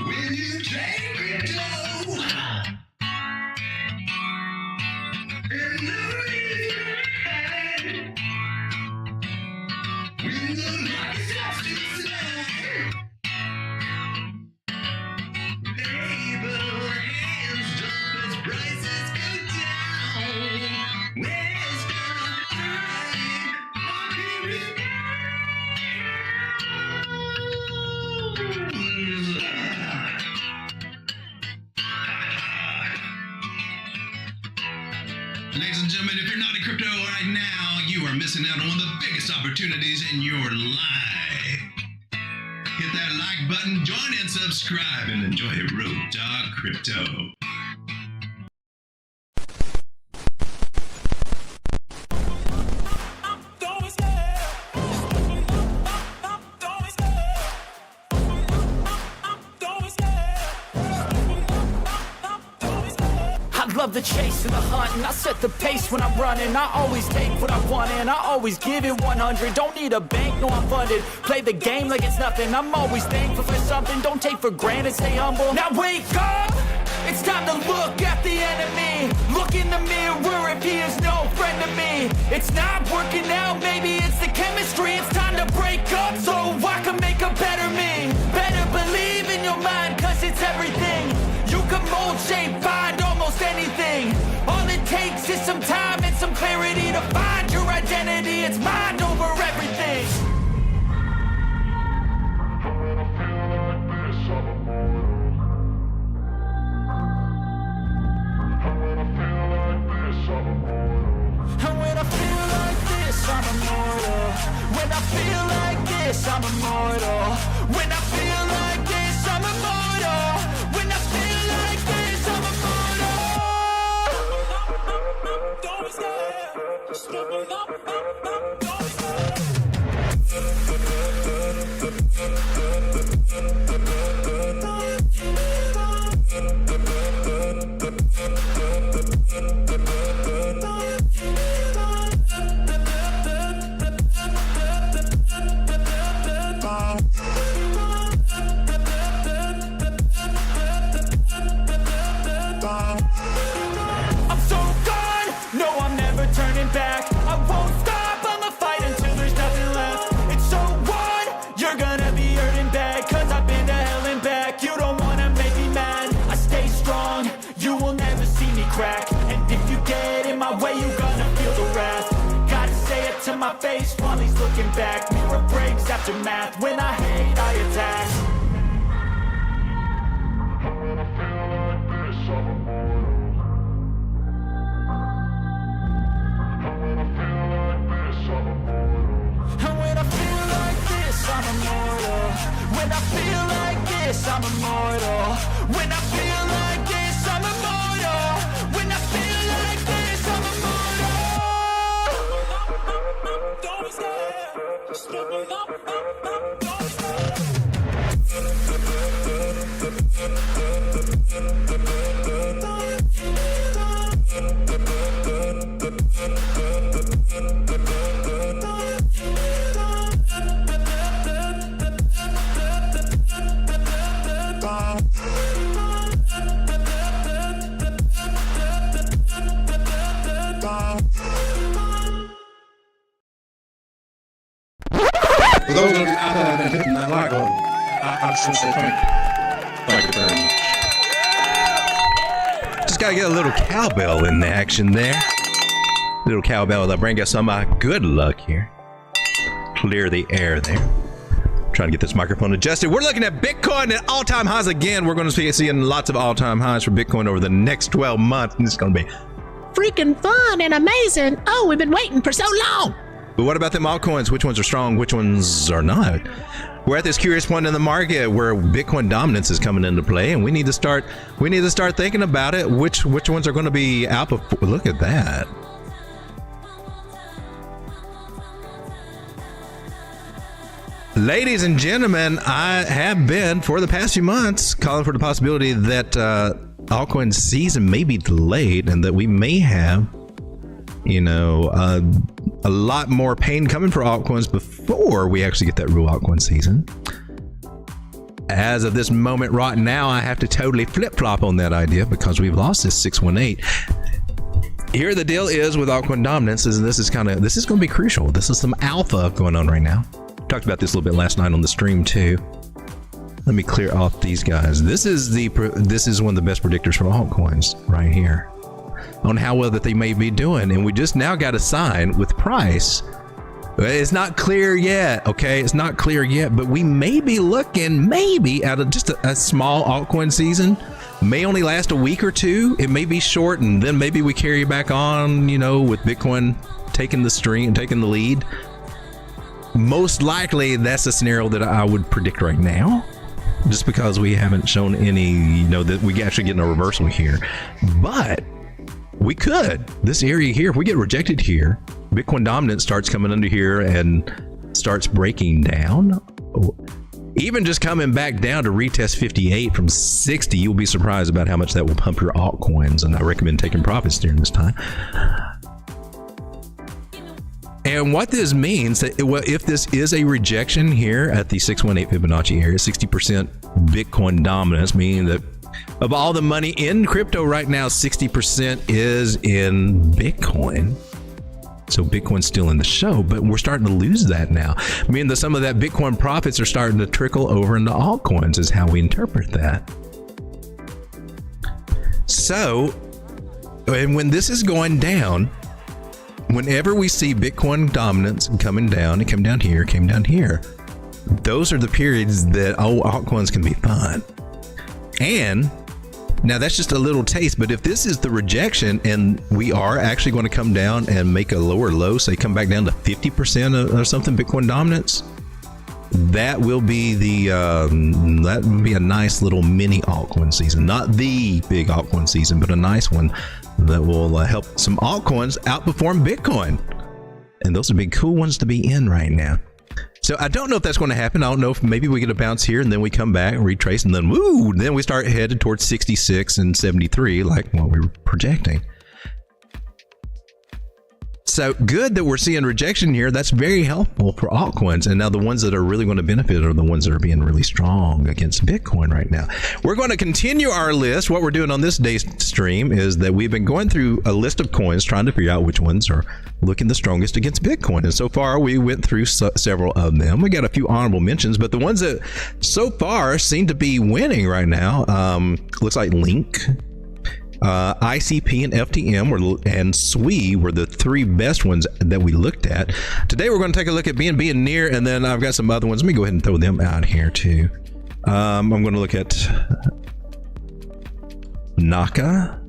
When you trade crypto, and nobody's bad. When the market's off to slow, label hands jump as prices go down. Where's the high market rebounds? Ladies and gentlemen, if you're not in crypto right now, you are missing out on one of the biggest opportunities in your life. Hit that like button, join and subscribe, and enjoy Road Dog Crypto. I love the chase and the hunt, and I set the pace when I'm running. I always take what I want and I always give it 100. Don't need a bank, no I'm funded. Play the game like it's nothing. I'm always thankful for something. Don't take for granted, stay humble. Now wake up! It's time to look at the enemy. Look in the mirror if he is no friend to me. It's not working out, maybe it's the chemistry. It's time to break up so I can make a better me. Better believe in your mind, cause it's everything. You can mold, shape, find almost anything. All it takes is some time and some clarity to find your identity. It's mind over everything. And when I feel like this, I'm immortal. When I feel like this, I'm immortal. When I feel like this, I'm immortal. When I feel like this, I'm immortal. Don't stare. Just give it up. Don't stare. I'm so gone, no I'm never turning back. I won't stop, I'ma fight until there's nothing left. It's so on, you're gonna be hurting bad. Cause I've been to hell and back. You don't wanna make me mad, I stay strong. You will never see me crack. And if you get in my way, you're gonna feel the wrath. Gotta say it to my face while he's looking back. Mirror breaks after math, when I hate I attack. And when I feel like this, I'm immortal. When I feel like this, I'm immortal. When I feel like this, I'm immortal. When I feel like this, I'm immortal. Don't stare. Just give it up. Don't stare. For those of you out there that have been hitting that like button, I should say thank you. Thank you very much. Just gotta get a little cowbell in the action there. Little cowbell that'll bring us some good luck here. Clear the air there. Trying to get this microphone adjusted. We're looking at Bitcoin at all-time highs again. We're going to be seeing lots of all-time highs for Bitcoin over the next 12 months. And it's going to be freaking fun and amazing. Oh, we've been waiting for so long. But what about them altcoins? Which ones are strong? Which ones are not? We're at this curious point in the market where Bitcoin dominance is coming into play, and we need to start thinking about it. Which ones are going to be out before? Look at that. Ladies and gentlemen, I have been for the past few months calling for the possibility that altcoin season may be delayed and that we may have, you know, a lot more pain coming for altcoins before we actually get that real altcoin season. as of this moment right now, I have to totally flip-flop on that idea because we've lost this 618. Here the deal is with altcoin dominance is this is going to be crucial. This is some alpha going on right now. Talked about this a little bit last night on the stream too. Let me clear off these guys. This is one of the best predictors for altcoins right here on how well that they may be doing. And we just now got a sign with price. It's not clear yet, okay? It's not clear yet, but we may be looking at just a small altcoin season. May only last a week or two. It may be short, and then maybe we carry back on, with Bitcoin taking the lead. Most likely, that's a scenario that I would predict right now, just because we haven't shown any, that we actually get a reversal here. But we could. This area here, if we get rejected here, Bitcoin dominance starts coming under here and starts breaking down. Even just coming back down to retest 58 from 60, you'll be surprised about how much that will pump your altcoins. And I recommend taking profits during this time. And what this means, if this is a rejection here at the 618 Fibonacci area, 60% Bitcoin dominance, meaning that of all the money in crypto right now, 60% is in Bitcoin. So Bitcoin's still in the show, but we're starting to lose that now. Meaning that some of that Bitcoin profits are starting to trickle over into altcoins is how we interpret that. So, and when this is going down, whenever we see Bitcoin dominance coming down, it came down here, those are the periods that altcoins can be fun. And now that's just a little taste, but if this is the rejection and we are actually going to come down and make a lower low, say come back down to 50% or something Bitcoin dominance, that will be that would be a nice little mini altcoin season. Not the big altcoin season, but a nice one that will help some altcoins outperform Bitcoin. And those would be cool ones to be in right now. So I don't know if that's going to happen. I don't know if maybe we get a bounce here and then we come back and retrace and then then we start headed towards 66 and 73 like what we were projecting. So good that we're seeing rejection here. That's very helpful for altcoins. And now the ones that are really going to benefit are the ones that are being really strong against Bitcoin right now. We're going to continue our list. What we're doing on this day's stream is that we've been going through a list of coins, trying to figure out which ones are looking the strongest against Bitcoin. And so far, we went through several of them. We got a few honorable mentions, but the ones that so far seem to be winning right now, looks like Link, ICP and FTM and SWE were the three best ones that we looked at. Today we're going to take a look at BNB and NEAR, and then I've got some other ones. Let me go ahead and throw them out here too. I'm going to look at Naka.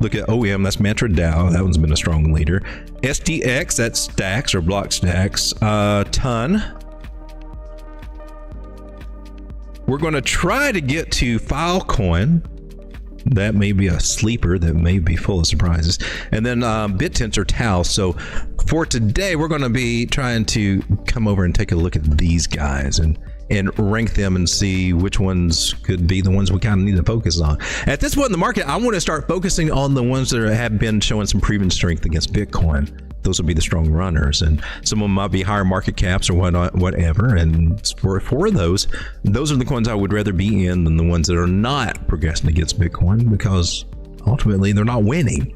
Look at OM, that's Mantra DAO. That one's been a strong leader. STX, that's Stacks or Block Stacks. Ton. We're going to try to get to Filecoin. That may be a sleeper that may be full of surprises. And then BitTensor Tau. So for today, we're going to be trying to come over and take a look at these guys and rank them and see which ones could be the ones we kind of need to focus on. At this point in the market, I want to start focusing on the ones that have been showing some proven strength against Bitcoin. Those will be the strong runners, and some of them might be higher market caps or whatever. And for those are the coins I would rather be in than the ones that are not progressing against Bitcoin, because ultimately they're not winning.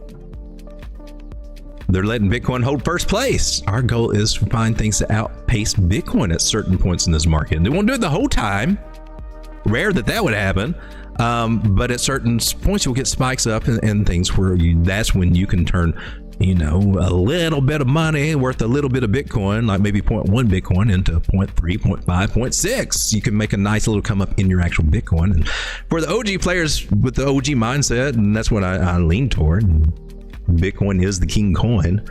They're letting Bitcoin hold first place. Our goal is to find things to outpace Bitcoin at certain points in this market. And they won't do it the whole time. Rare that would happen. But at certain points, you'll get spikes up and things where that's when you can turn a little bit of money worth a little bit of Bitcoin, like maybe 0.1 Bitcoin into 0.3, 0.5, 0.6. You can make a nice little come up in your actual Bitcoin. And for the OG players with the OG mindset, and that's what I lean toward, Bitcoin is the king coin.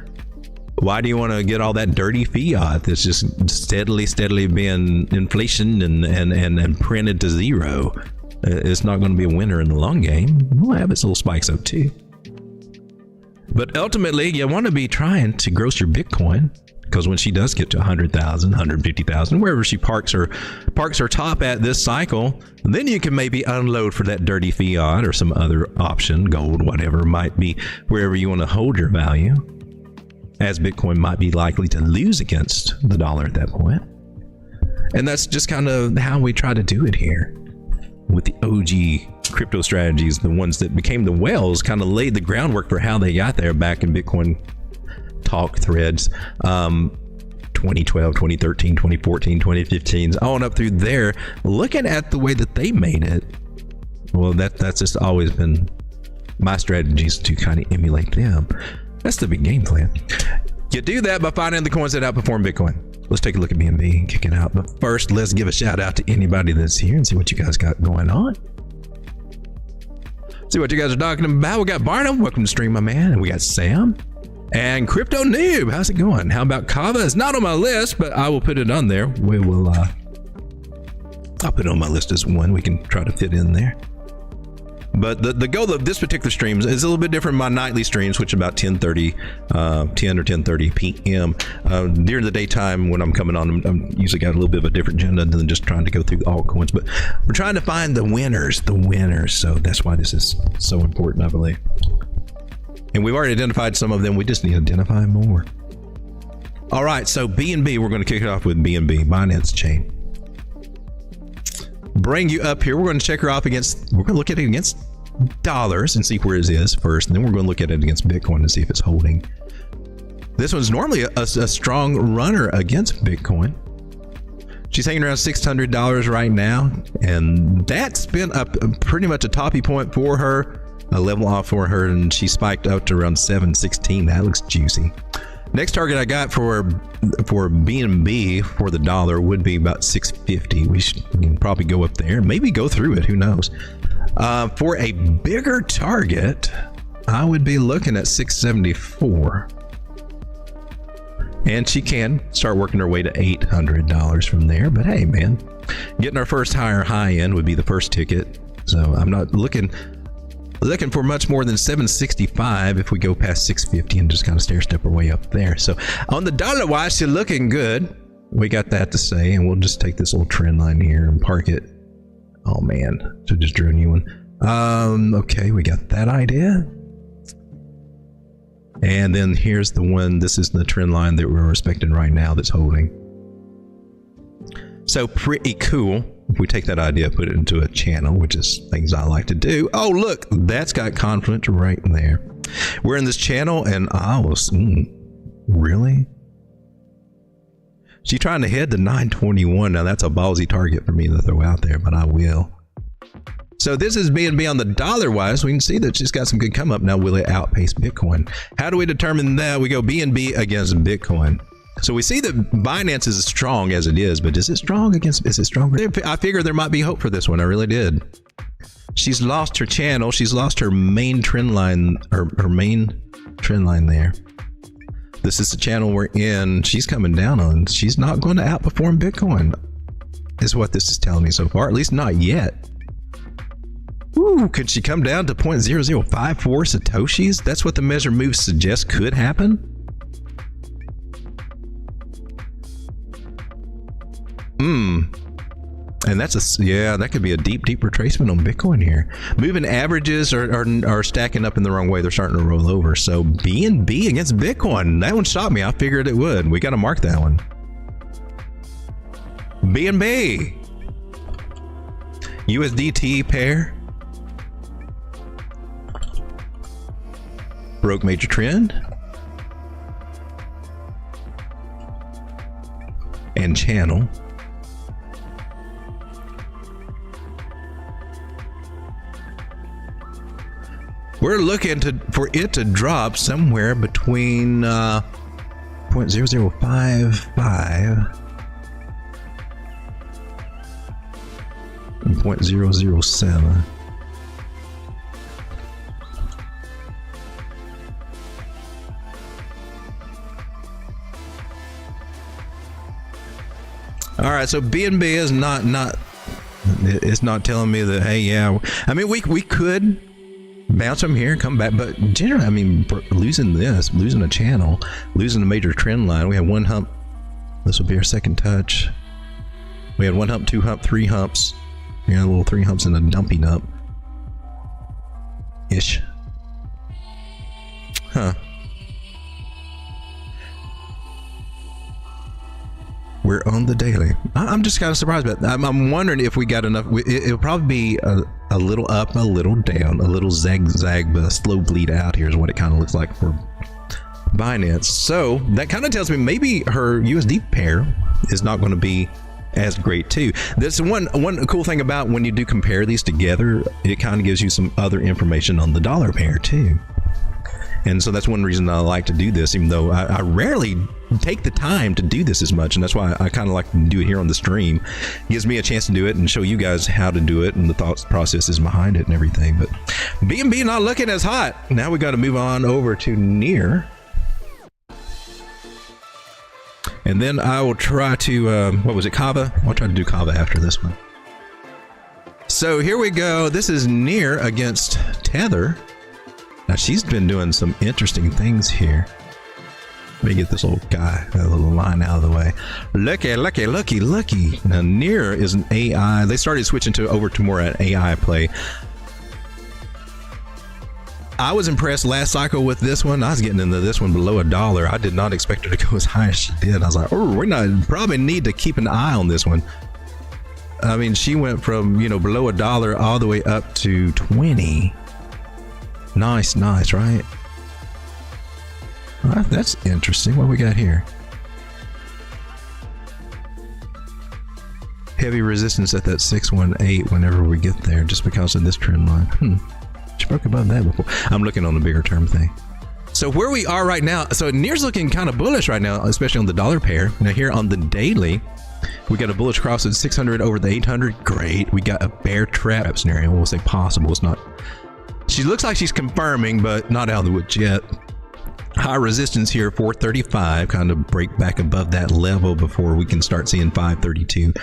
Why do you want to get all that dirty fiat that's just steadily being inflation and printed to zero? It's not going to be a winner in the long game. We'll have its little spikes up too. But ultimately, you want to be trying to gross your Bitcoin, because when she does get to 100,000, 150,000, wherever she parks her top at this cycle, then you can maybe unload for that dirty fiat or some other option, gold, whatever might be, wherever you want to hold your value, as Bitcoin might be likely to lose against the dollar at that point. And that's just kind of how we try to do it here with the OG crypto strategies. The ones that became the whales kind of laid the groundwork for how they got there back in Bitcoin talk threads. 2012, 2013, 2014, 2015, on up through there. Looking at the way that they made it, well, that's just always been my strategies to kind of emulate them. That's the big game plan. You do that by finding the coins that outperform Bitcoin. Let's take a look at BNB and kick it out. But first, let's give a shout out to anybody that's here and see what you guys got going on. See what you guys are talking about. We got Barnum, welcome to stream, my man. And we got Sam and Crypto Noob. How's it going? How about Kava? It's not on my list, but I will put it on there. We will, I'll put it on my list as one we can try to fit in there. But the goal of this particular stream is a little bit different from my nightly streams, which are about 10 or 10:30 p.m. During the daytime when I'm coming on, I'm usually got a little bit of a different agenda than just trying to go through the altcoins. But we're trying to find the winners. So that's why this is so important, I believe. And we've already identified some of them. We just need to identify more. All right, so BNB, we're going to kick it off with BNB, Binance Chain. Bring you up here. We're going to check her off against, we're going to look at it against dollars and see where it is first. And then we're going to look at it against Bitcoin and see if it's holding. This one's normally a strong runner against Bitcoin. She's hanging around $600 right now. And that's been up pretty much a toppy point for her, a level off for her. And she spiked up to around 716. That looks juicy. Next target I got for BNB for the dollar would be about 650. We can probably go up there, maybe go through it. Who knows? For a bigger target, I would be looking at 674. And she can start working her way to $800 from there. But hey, man, getting our first higher high end would be the first ticket. So I'm not looking for much more than 765 if we go past 650 and just kind of stair step our way up there. So on the dollar wise, she's looking good. We got that to say, and we'll just take this little trend line here and park it. Oh man, so just drew a new one. Okay, we got that idea. And then here's the one. This is the trend line that we're respecting right now that's holding. So pretty cool. If we take that idea, put it into a channel, which is things I like to do. Oh, look, that's got confluence right there. We're in this channel, and I was, really? She's trying to head to 921. Now, that's a ballsy target for me to throw out there, but I will. So this is BNB on the dollar wise. We can see that she's got some good come up. Now, will it outpace Bitcoin? How do we determine that? We go BNB against Bitcoin. So we see that Binance is as strong as it is, but is it strong against, is it stronger? I figured there might be hope for this one. I really did. She's lost her channel. She's lost her main trend line, her main trend line there. This is the channel we're in. She's coming down on. She's not going to outperform Bitcoin, is what this is telling me so far. At least not yet. Ooh, could she come down to 0.0054 Satoshis? That's what the measure moves suggest could happen. And that's that could be a deep retracement on Bitcoin here. Moving averages are stacking up in the wrong way. They're starting to roll over. So BNB against Bitcoin. That one shocked me. I figured it would. We got to mark that one. BNB. USDT pair. Broke major trend. And channel. We're looking for it to drop somewhere between 0.0055 and 0.007. All right, so BNB is not it's not telling me that, hey, yeah, I mean, we could bounce from here, come back, but generally, I mean, losing a channel, losing a major trend line. We have one hump. This will be our second touch. We had one hump, two hump, three humps. We had a little three humps and a dumpy dump. Ish. Huh. we're on the daily. I'm just kind of surprised about that. I'm wondering if we got enough. It'll probably be a little up, a little down, a little zag, but a slow bleed out here is what it kind of looks like for Binance. So that kind of tells me maybe her USD pair is not going to be as great too. There's one cool thing about when you do compare these together, it kind of gives you some other information on the dollar pair too. And so that's one reason I like to do this, even though I rarely take the time to do this as much. And that's why I kind of like to do it here on the stream. It gives me a chance to do it and show you guys how to do it and the thought processes behind it and everything. But BNB not looking as hot. Now we got to move on over to Near. And then I will try to, what was it, Kava? I'll try to do Kava after this one. So here we go. This is Near against Tether. Now she's been doing some interesting things here. Let me get this little guy, that little line out of the way. Looky. Now Near is an AI. They started switching over to more an AI play. I was impressed last cycle with this one. I was getting into this one below $1. I did not expect her to go as high as she did. I was like, oh, probably need to keep an eye on this one. I mean, she went from, below $1 all the way up to 20. Nice, right? That's interesting. What we got here? Heavy resistance at that 618 whenever we get there, just because of this trend line. She broke above that before. I'm looking on the bigger term thing. So where we are right now, so Near's looking kind of bullish right now, especially on the dollar pair. Now here on the daily, we got a bullish cross at 600 over the 800. Great. We got a bear trap scenario. We'll say possible. It's not. She looks like she's confirming, but not out of the woods yet. High resistance here, 435, kind of break back above that level before we can start seeing 532.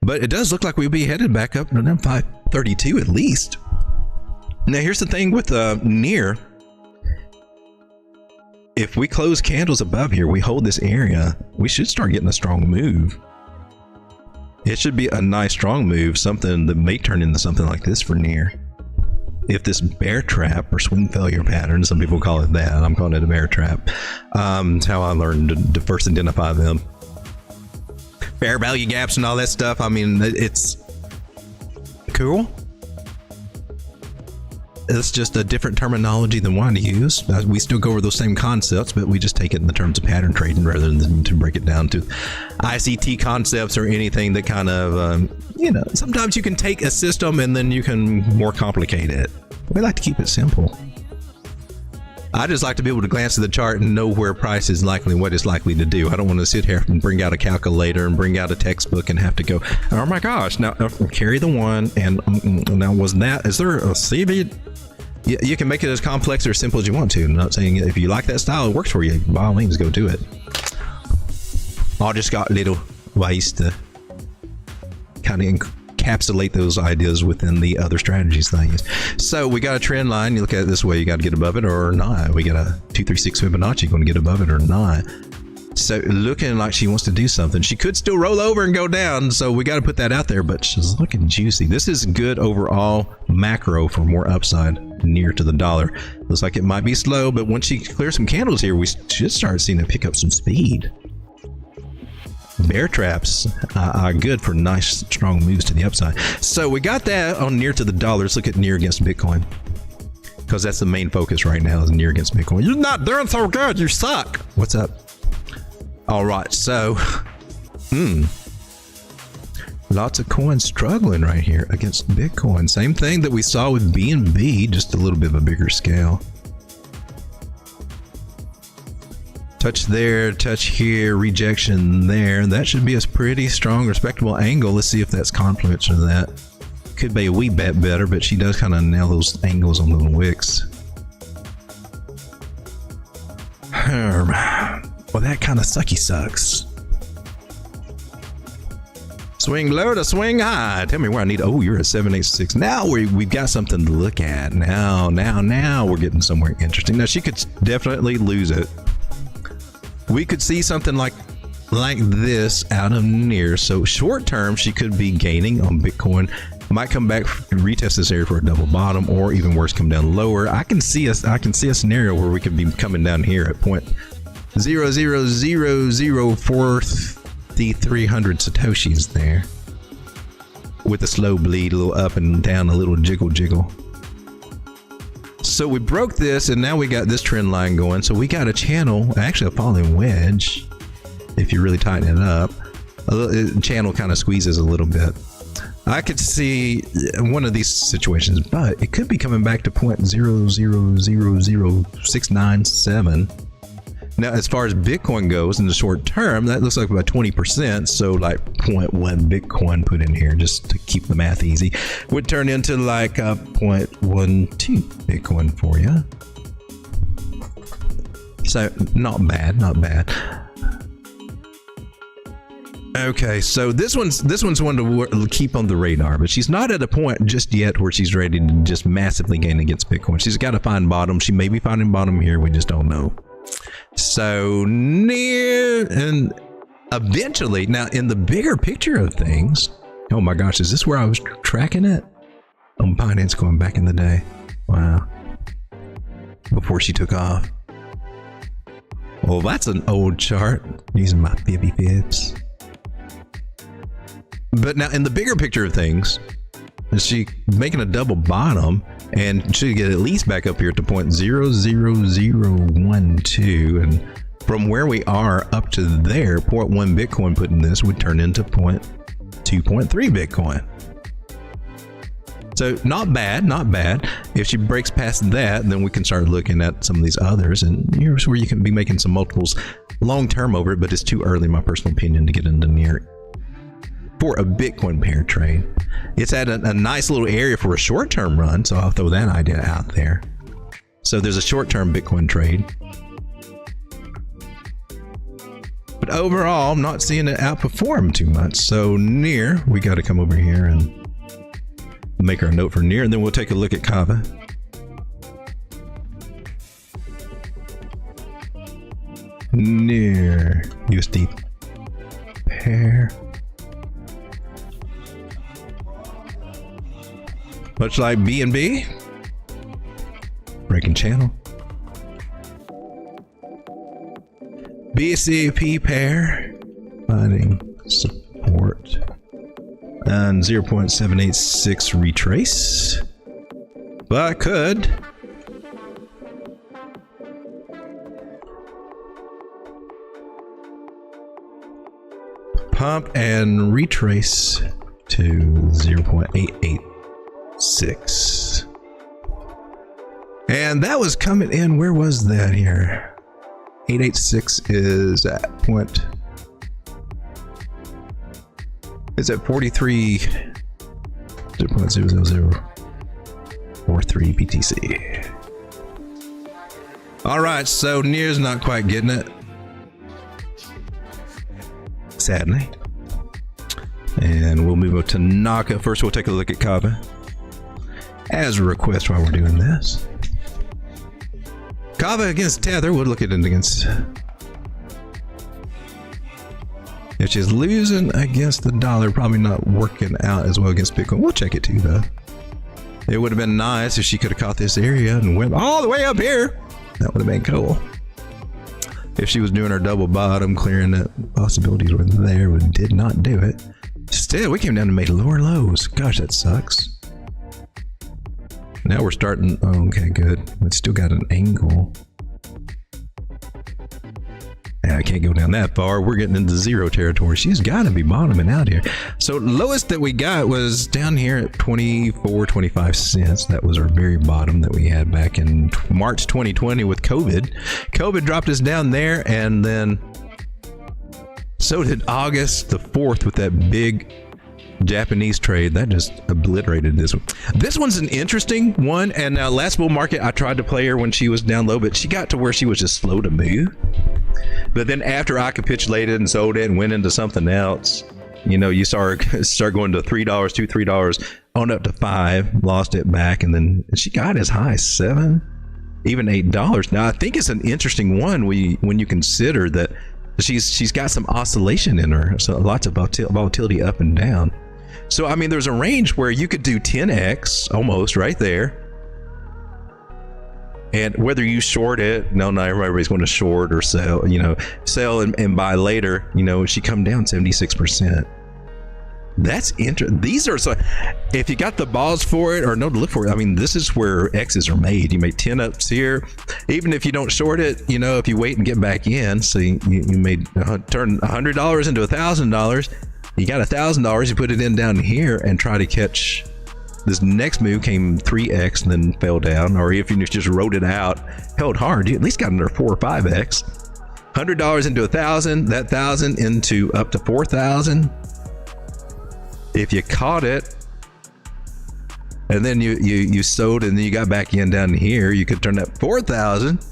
But it does look like we'll be headed back up to 532 at least. Now here's the thing with Near. If we close candles above here, we hold this area, we should start getting a strong move. It should be a nice strong move, something that may turn into something like this for Near. If this bear trap or swing failure pattern, some people call it that, I'm calling it a bear trap. It's how I learned to first identify them. Fair value gaps and all that stuff. I mean, it's cool. It's just a different terminology than one to use. We still go over those same concepts, but we just take it in the terms of pattern trading rather than to break it down to ICT concepts or anything that kind of, sometimes you can take a system and then you can more complicate it. We like to keep it simple. I just like to be able to glance at the chart and know where price is likely, what it's likely to do. I don't want to sit here and bring out a calculator and bring out a textbook and have to go, oh my gosh, now carry the one and now is there a CV? You can make it as complex or simple as you want to. I'm not saying if you like that style, it works for you, by all means, go do it. I just got little ways to kind of encapsulate those ideas within the other strategies that I use. So we got a trend line. You look at it this way, you got to get above it or not. We got a 236 Fibonacci, going to get above it or not. So looking like she wants to do something. She could still roll over and go down, so we got to put that out there, but she's looking juicy. This is good overall macro for more upside near to the dollar. Looks like it might be slow, but once she clears some candles here, we should start seeing it pick up some speed. Bear traps are good for nice, strong moves to the upside. So we got that on near to the dollar. Let's look at near against Bitcoin, because that's the main focus right now is near against Bitcoin. You're not doing so good. You suck. What's up? All right, so lots of coins struggling right here against Bitcoin. Same thing that we saw with BNB, just a little bit of a bigger scale. Touch there, touch here, rejection there. That should be a pretty strong, respectable angle. Let's see if that's confluence or that. Could be a wee bit better, but she does kind of nail those angles on the wicks. Well, that kind of sucks. Swing low to swing high. Tell me where I need. Oh, you're at 786. Now we've got something to look at. Now we're getting somewhere interesting. Now she could definitely lose it. We could see something like this out of near. So short term, she could be gaining on Bitcoin. Might come back and retest this area for a double bottom, or even worse, come down lower. I can see a scenario where we could be coming down here at 0.00004 the 300 Satoshis there. With a slow bleed, a little up and down, a little jiggle. So we broke this, and now we got this trend line going. So we got a channel, actually a falling wedge, if you really tighten it up. The channel kind of squeezes a little bit. I could see one of these situations, but it could be coming back to 0.0000697. Now, as far as Bitcoin goes in the short term, that looks like about 20%. So like 0.1 Bitcoin put in here just to keep the math easy would turn into like a 0.12 Bitcoin for you. So not bad. Okay, so this one's one to keep on the radar, but she's not at a point just yet where she's ready to just massively gain against Bitcoin. She's got to find bottom. She may be finding bottom here. We just don't know. So near and eventually, now in the bigger picture of things, oh my gosh, is this where I was tracking it? On Binance going back in the day. Wow. Before she took off. Well, that's an old chart using my fibby fibs. But now in the bigger picture of things, is she making a double bottom and should get at least back up here to 0.00012, and from where we are up to there, 0.1 Bitcoin put in this would turn into 2.3 Bitcoin. So not bad. If she breaks past that, then we can start looking at some of these others, and here's where you can be making some multiples long term over it, but it's too early, in my personal opinion, to get into near for a Bitcoin pair trade. It's at a nice little area for a short-term run, so I'll throw that idea out there. So there's a short-term Bitcoin trade. But overall, I'm not seeing it outperform too much. So near, we got to come over here and make our note for near, and then we'll take a look at Kava. Near USD pair. Much like BNB, breaking channel. BCP pair, finding support. And 0.786 retrace. But could. Pump and retrace to 0.886. And that was coming in. Where was that here? 886 is at point. It's at 43. 0.00043 BTC. All right, so near's not quite getting it, sadly. And we'll move on to Naka. First, we'll take a look at Kava as a request while we're doing this. Kava against Tether. We'll look at it against. If she's losing against the dollar, probably not working out as well against Bitcoin. We'll check it too, though. It would have been nice if she could have caught this area and went all the way up here. That would have been cool. If she was doing her double bottom, clearing that possibilities were there, but did not do it. Still, we came down and made lower lows. Gosh, that sucks. Now we're starting. Oh, okay, good. We still got an angle. Yeah, I can't go down that far. We're getting into zero territory. She's got to be bottoming out here. So lowest that we got was down here at 24.25 cents. That was our very bottom that we had back in March 2020 with COVID. COVID dropped us down there, and then so did August the 4th with that big Japanese trade. That just obliterated this one. This one's an interesting one, and last bull market I tried to play her when she was down low, but she got to where she was just slow to move. But then after I capitulated and sold it and went into something else, you know, you start going to $3, $2-3 on up to $5, lost it back, and then she got as high as $7, even $8. Now I think it's an interesting one when you consider that she's got some oscillation in her, so lots of volatility up and down. So I mean, there's a range where you could do 10x almost right there, And whether you short it, no, not everybody's going to short or sell, sell and buy later, she come down 76%. That's interesting. These are, so if you got the balls for it or know to look for it, I mean, this is where X's are made. You make 10 ups here. Even if you don't short it, if you wait and get back in, so you made turn $100 into $1,000, you got $1,000, you put it in down here and try to catch. This next move came 3x and then fell down, or if you just wrote it out, held hard, you at least got under 4 or 5x. $100 into 1,000, that 1,000 into up to 4,000. If you caught it, and then you sold, and then you got back in down here, you could turn that 4,000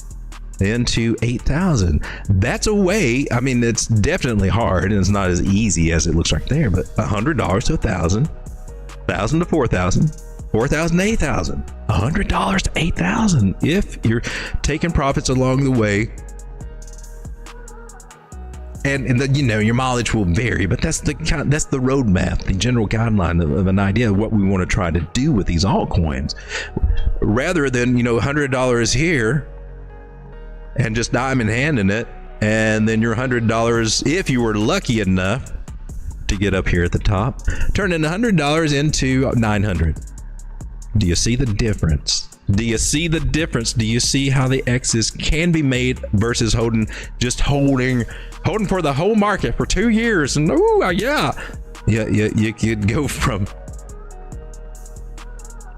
into 8,000. That's a way. I mean, it's definitely hard, and it's not as easy as it looks right there. But $100 to 1,000. 1,000 to 4,000, 4,000 to 8,000, $100 to 8,000. If you're taking profits along the way, and your mileage will vary, but that's the roadmap, the general guideline of an idea of what we want to try to do with these altcoins, rather than $100 here and just diamond handing it, and then your $100, if you were lucky enough to get up here at the top, turning $100 into 900. Do you see the difference? Do you see the difference? Do you see how the X's can be made versus holding for the whole market for 2 years? And you could go from,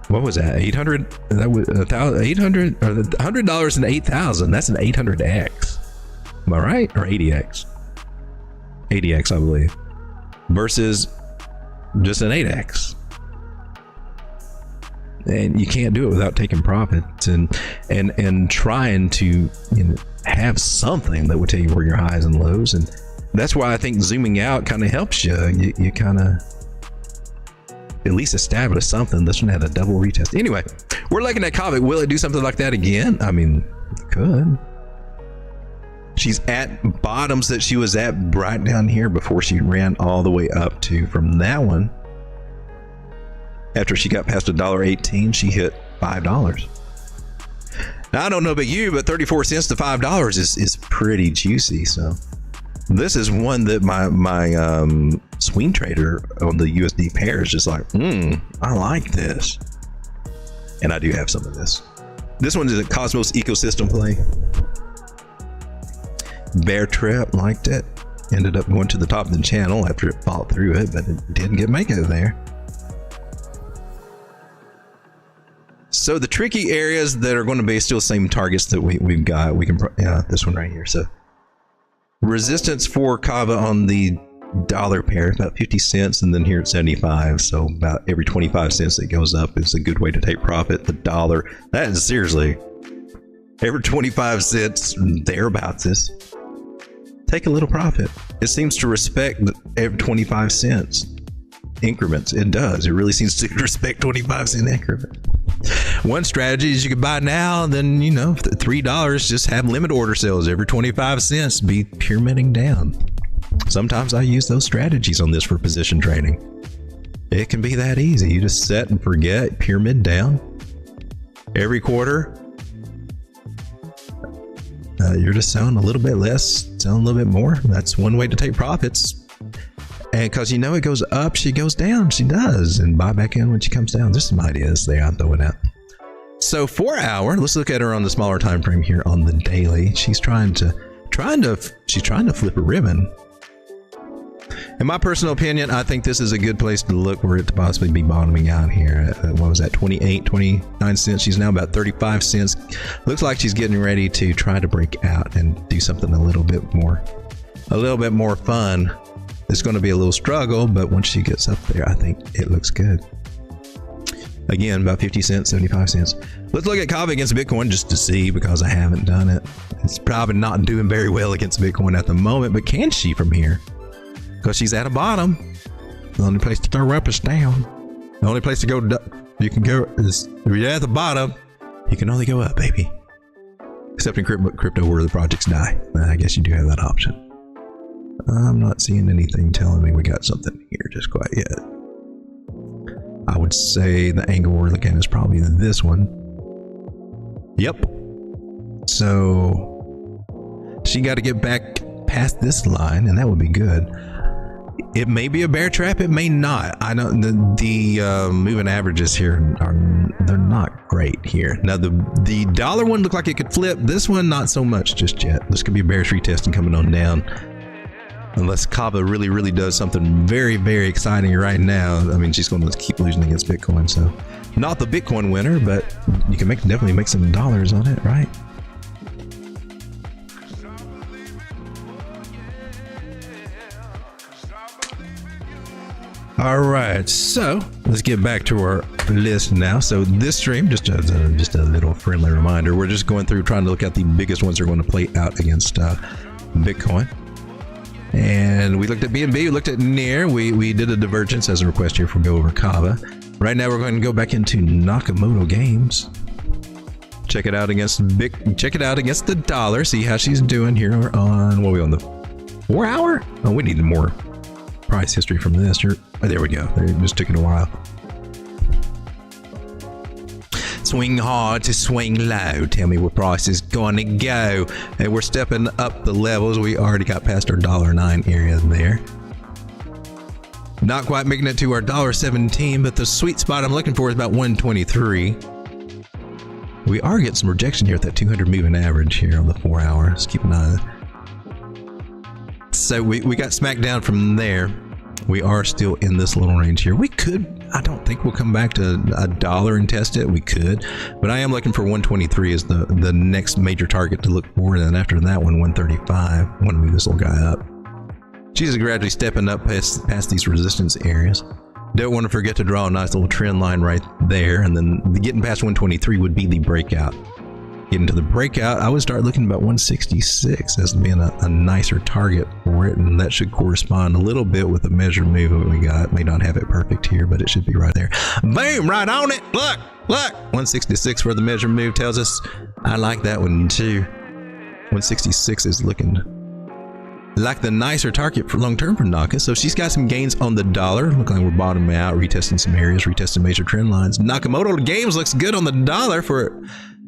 what was that, 800? That was 800 or $100 and 8,000. That's an 800x. Am I right? Or 80x? 80x, I believe. Versus just an 8x. And you can't do it without taking profits and trying to have something that will tell you where your highs and lows. And that's why I think zooming out kind of helps you. You kind of at least establish something. This one had a double retest. Anyway, we're looking at KuCoin. Will it do something like that again? I mean, it could. She's at bottoms that she was at right down here before she ran all the way up to, from that one. After she got past $1.18, she hit $5. Now, I don't know about you, but 34 cents to $5 is pretty juicy. So this is one that my swing trader on the USD pair is just like, I like this. And I do have some of this. This one is a Cosmos ecosystem play. Bear Trap liked it. Ended up going to the top of the channel after it fought through it, but it didn't make it there. So the tricky areas that are going to be still the same targets that we've got, this one right here. So resistance for Kava on the dollar pair, about 50 cents, and then here at 75. So about every 25 cents that goes up is a good way to take profit. The dollar, that is seriously every 25 cents thereabouts is take a little profit. It seems to respect every 25 cents increments. It does. It really seems to respect 25 cent increments. One strategy is you can buy now, and then $3, just have limit order sales every 25 cents, be pyramiding down. Sometimes I use those strategies on this for position trading. It can be that easy. You just set and forget, pyramid down every quarter. You're just selling a little bit less, selling a little bit more. That's one way to take profits. And because it goes up, she goes down. She does, and buy back in when she comes down. There's some ideas there I'm throwing out. So 4 hour, let's look at her on the smaller time frame here on the daily. She's trying to flip a ribbon. In my personal opinion, I think this is a good place to look for it to possibly be bottoming out here. What was that, 29 cents? She's now about 35 cents. Looks like she's getting ready to try to break out and do something a little bit more fun. It's going to be a little struggle, but once she gets up there, I think it looks good. Again, about 50 cents, 75 cents. Let's look at Kava against Bitcoin just to see, because I haven't done it. It's probably not doing very well against Bitcoin at the moment, but can she from here? Because she's at a bottom. The only place to throw up is down. The only place to go, you can go is, if you're at the bottom, you can only go up, baby. Except in crypto where the projects die. I guess you do have that option. I'm not seeing anything telling me we got something here just quite yet. I would say the angle we're looking at is probably this one. Yep, so she got to get back past this line, and that would be good. It may be a bear trap, it may not. I know the moving averages here they're not great here. Now the dollar one looked like it could flip. This one not so much just yet. This could be a bearish retest and coming on down. Unless Kava really does something very exciting right now. I mean, she's going to keep losing against Bitcoin. So not the Bitcoin winner, but you can definitely make some dollars on it, right? All right, so let's get back to our list now. So this stream, just a little friendly reminder, we're just going through trying to look at the biggest ones that are going to play out against Bitcoin. And we looked at BNB, we looked at NEAR, we did a divergence as a request here for go over Kava. Right now we're going to go back into Nakamoto Games. Check it out against the dollar, see how she's doing here on, what are we on, the 4 hour? Oh, we need more price history from this. Oh, there we go. It just took it a while. Swing hard to swing low. Tell me where price is going to go. And we're stepping up the levels. We already got past our $9 area there. Not quite making it to our $17, but the sweet spot I'm looking for is about 123. We are getting some rejection here at that 200 moving average here on the 4 hour. Let's keep an eye on it. So we got smacked down from there. We are still in this little range here. We could, I don't think we'll come back to $1 and test it. We could, but I am looking for 123 as the next major target to look for. And then after that one, 135. I want to move this little guy up. She's gradually stepping up past these resistance areas. Don't want to forget to draw a nice little trend line right there. And then getting past 123 would be the breakout. Getting to the breakout, I would start looking about 166 as being a nicer target for it, and that should correspond a little bit with the measured move that we got. May not have it perfect here, but it should be right there. Boom, right on it. Look, 166 where the measured move tells us. I like that one too. 166 is looking like the nicer target for long term for Naka. So she's got some gains on the dollar. Looking like we're bottoming out, retesting some areas, retesting major trend lines. Nakamoto Games looks good on the dollar for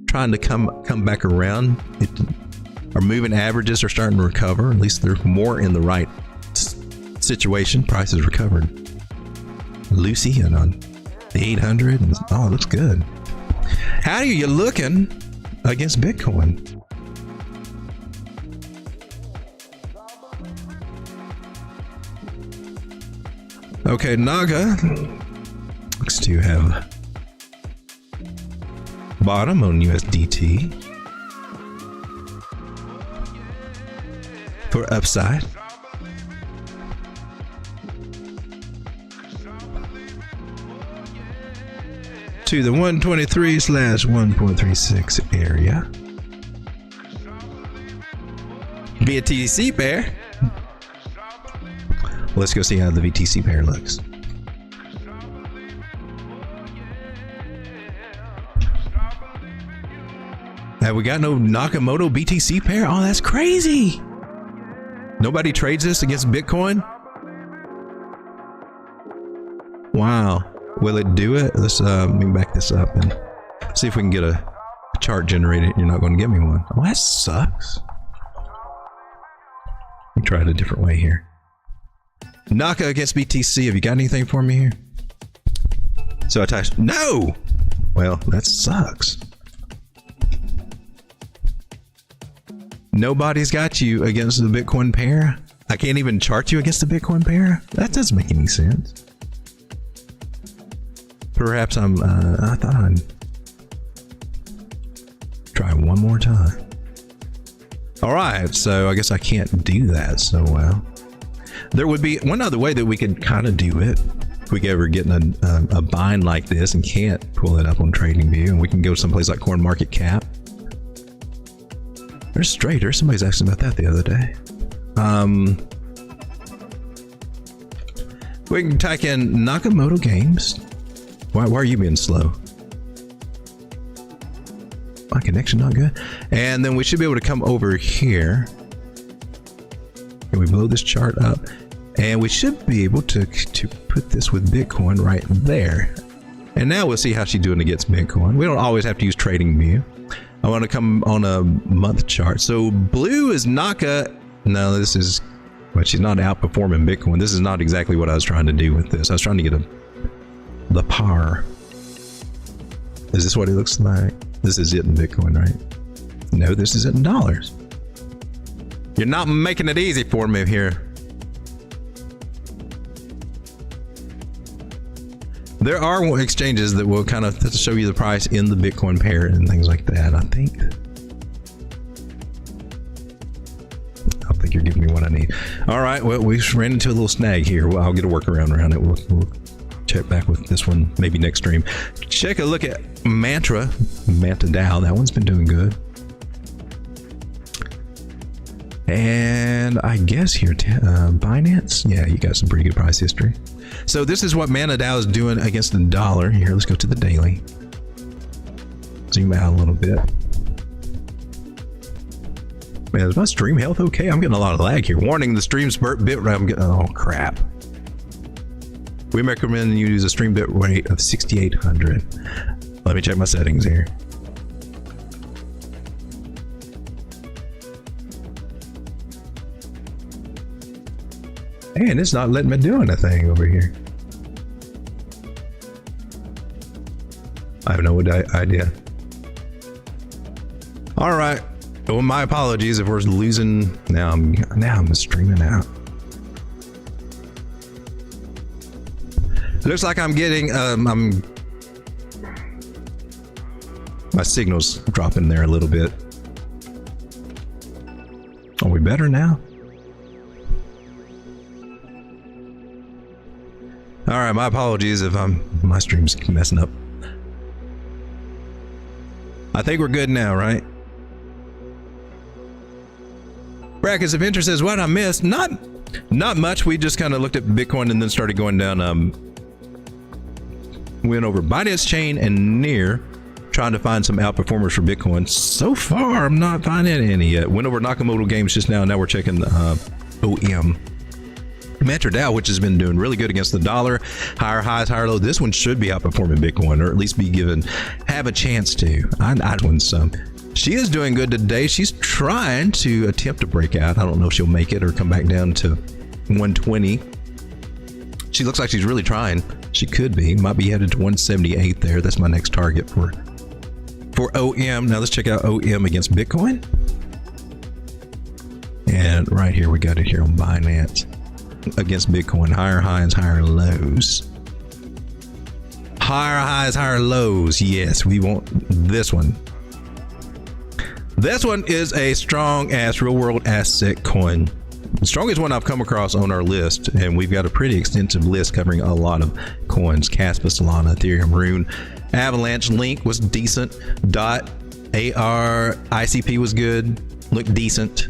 trying to come back around. Our moving averages are starting to recover. At least they're more in the right situation. Price has recovered. Lucy and on the 800. Oh, it looks good. How are you looking against Bitcoin? Okay, Naga looks to have bottom on USDT for upside. To the 123/1.36 area. BTC pair. Let's go see how the BTC pair looks. Have we got no Nakamoto BTC pair? Oh, that's crazy. Nobody trades this against Bitcoin? Wow. Will it do it? Let's let me back this up and see if we can get a chart generated. You're not going to give me one. Oh, that sucks. Let me try it a different way here. Naka against BTC. Have you got anything for me here? So I typed, no! Well, that sucks. Nobody's got you against the Bitcoin pair. I can't even chart you against the Bitcoin pair. That doesn't make any sense. Perhaps I thought I'd try one more time. All right, so I guess I can't do that so well. There would be one other way that we could kind of do it. If we ever get in a bind like this and can't pull it up on TradingView, and we can go someplace like CoinMarketCap. There's Trader. Somebody's asking about that the other day. We can type in Nakamoto Games. Why are you being slow? My connection not good. And then we should be able to come over here. Can we blow this chart up? And we should be able to put this with Bitcoin right there. And now we'll see how she's doing against Bitcoin. We don't always have to use TradingView. I want to come on a month chart. So blue is Naka. No, this is, but she's not outperforming Bitcoin. This is not exactly what I was trying to do with this. I was trying to get the par. Is this what it looks like? This is it in Bitcoin, right? No, this is it in dollars. You're not making it easy for me here. There are exchanges that will kind of show you the price in the Bitcoin pair and things like that, I think. I think you're giving me what I need. All right, well, we ran into a little snag here. Well, I'll get a workaround around it. We'll check back with this one maybe next stream. Check a look at Manta DAO. That one's been doing good. And I guess here, Binance. Yeah, you got some pretty good price history. So this is what Manta DAO is doing against the dollar. Here, let's go to the daily. Zoom out a little bit. Man, is my stream health okay? I'm getting a lot of lag here. Warning, the stream bit rate. I'm getting, oh crap. We recommend you use a stream bit rate of 6,800. Let me check my settings here. Man, it's not letting me do anything over here. I have no idea. All right. Well, my apologies if we're losing. Now I'm streaming out. Looks like I'm getting my signal's dropping there a little bit. Are we better now? All right, my apologies if my stream's messing up. I think we're good now, right? Brackets of interest says, what I missed? Not much. We just kind of looked at Bitcoin and then started going down. Went over Binance Chain and Near, trying to find some outperformers for Bitcoin. So far, I'm not finding any yet. Went over Nakamoto Games just now. Now we're checking OM. Manta DAO, which has been doing really good against the dollar, higher highs, higher low. This one should be outperforming Bitcoin, or at least have a chance to. I'd win some. She is doing good today. She's trying to attempt to break out. I don't know if she'll make it or come back down to 120. She looks like she's really trying. She could be. Might be headed to 178 there. That's my next target for OM. Now let's check out OM against Bitcoin. And right here, we got it here on Binance. Against Bitcoin, higher highs, higher lows. Higher highs, higher lows. Yes, we want this one. This one is a strong ass real world asset coin. The strongest one I've come across on our list, and we've got a pretty extensive list covering a lot of coins. Casper, Solana, Ethereum, Rune, Avalanche, Link was decent. Dot, AR, ICP was good, looked decent.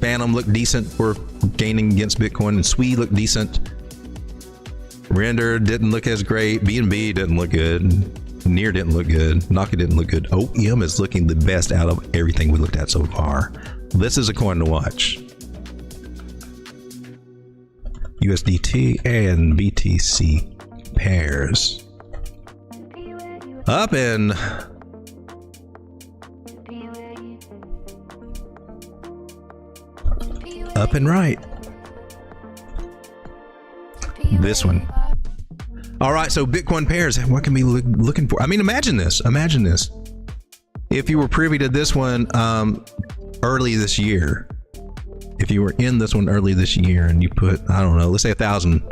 Phantom looked decent for gaining against Bitcoin, and Swede looked decent. Render didn't look as great. BNB didn't look good. Near didn't look good. Naka didn't look good. OM is looking the best out of everything we looked at so far. This is a coin to watch. USDT and BTC pairs. Up and right. This one. All right, so Bitcoin pairs, what can we be looking for? I mean, imagine this. If you were privy to this one early this year, if you were in this one early this year and you put, I don't know, let's say 1,000.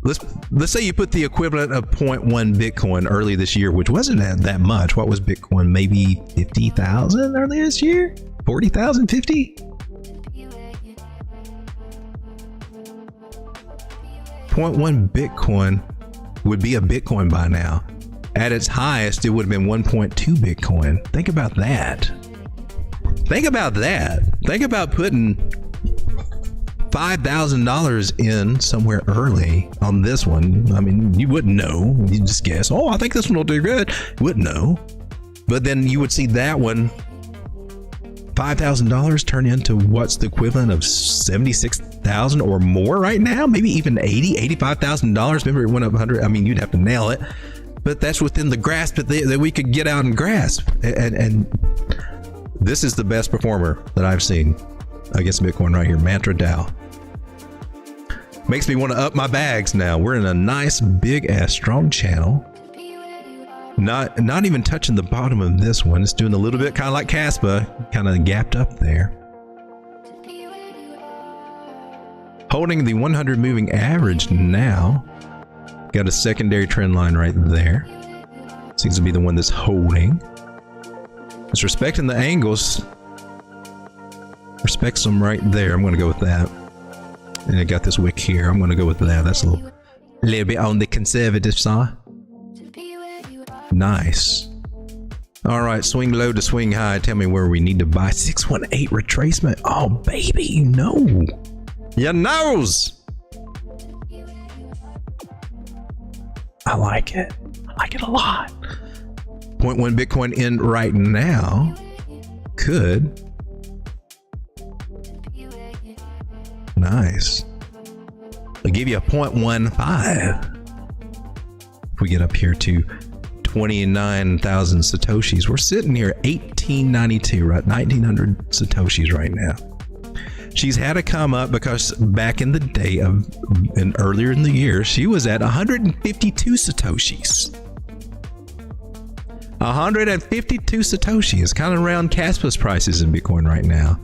Let's say you put the equivalent of 0.1 Bitcoin early this year, which wasn't that much. What was Bitcoin? Maybe 50,000 early this year? 40,000, 50? 0.1 Bitcoin would be a Bitcoin by now. At its highest, it would have been 1.2 Bitcoin. Think about that. Think about putting $5,000 in somewhere early on this one. I mean, you wouldn't know. You just guess, oh, I think this one will do good. You wouldn't know. But then you would see that one, $5,000 turn into what's the equivalent of 76,000 or more right now, maybe even $85,000. Remember, it went up 100. I mean, you'd have to nail it. but that's within the grasp that we could get out and grasp. And this is the best performer that I've seen against Bitcoin right here, Mantra DAO. Makes me want to up my bags now. We're in a nice big ass strong channel. Not even touching the bottom of this one. It's doing a little bit kind of like Caspa, kind of gapped up there. Holding the 100 moving average now. Got a secondary trend line right there. Seems to be the one that's holding. It's respecting the angles. Respects them right there. I'm going to go with that. And I got this wick here. I'm going to go with that. That's a little bit on the conservative side. Nice. All right, swing low to swing high. Tell me where we need to buy. 618 retracement. Oh, baby, you know. You knows. I like it. I like it a lot. 0.1 Bitcoin in right now. Could. Nice. I'll give you a 0.15. If we get up here to 29,000 Satoshis, we're sitting here at 1892, right? 1900 Satoshis right now. She's had to come up because back in the day and earlier in the year, she was at 152 Satoshis. 152 Satoshis, kind of around Caspa's prices in Bitcoin right now.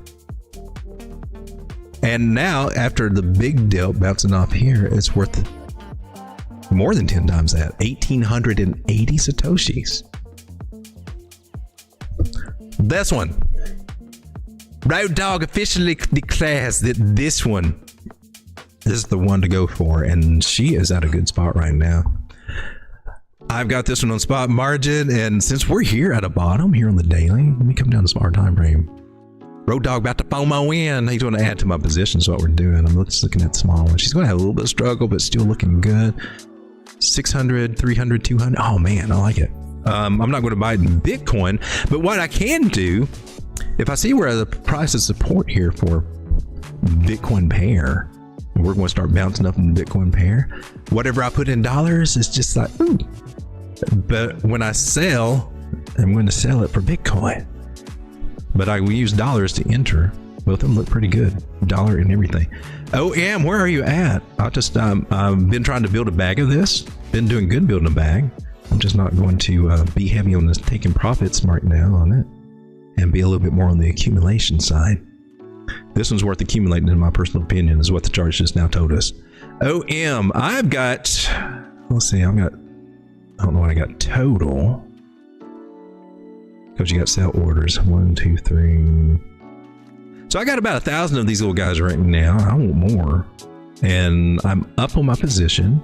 And now, after the big dip bouncing off here, it's worth more than 10 times that. 1,880 Satoshis. This one. Road Dogg officially declares that this one is the one to go for, and she is at a good spot right now. I've got this one on spot margin, and since we're here at a bottom here on the daily, let me come down to smart time frame. Road Dogg about to FOMO in. He's going to add to my position. So what we're doing, I'm just looking at the small one. She's going to have a little bit of struggle, but still looking good. 600, 300, 200. Oh man, I like it. I'm not going to buy it in Bitcoin, but what I can do, if I see where the price of support here for Bitcoin pair, we're going to start bouncing up in the Bitcoin pair. Whatever I put in dollars is just like, ooh. But when I sell, I'm going to sell it for Bitcoin. But I will use dollars to enter. Both of them look pretty good. Dollar and everything. OM, where are you at? I've been trying to build a bag of this. Been doing good building a bag. I'm just not going to be heavy on this taking profits right now on it. And be a little bit more on the accumulation side. This one's worth accumulating in my personal opinion, is what the chart just now told us. OM, I've got, let's see, I don't know what I got total. Because you got sell orders. 1, 2, 3. So I got about 1,000 of these little guys right now. I want more. And I'm up on my position.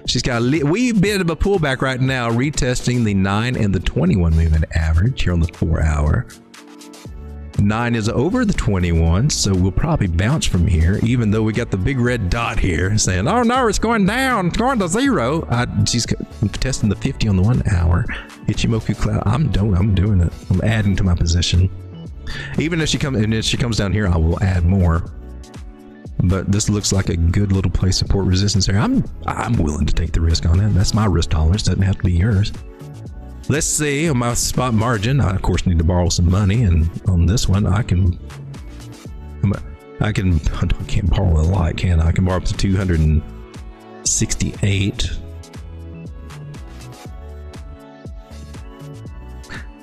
She's got a wee bit of a pullback right now, retesting the 9 and the 21 moving average here on the 4 hour. 9 is over the 21, so we'll probably bounce from here, even though we got the big red dot here saying, oh no, it's going down, it's going to 0. She's testing the 50 on the 1 hour. Ichimoku Cloud, I'm doing it. I'm adding to my position. Even if she comes down here, I will add more. But this looks like a good little place support resistance area. I'm willing to take the risk on it. That's my risk tolerance. Doesn't have to be yours. Let's see on my spot margin. I of course need to borrow some money, and on this one I can't borrow a lot, can I? I can borrow up to 268.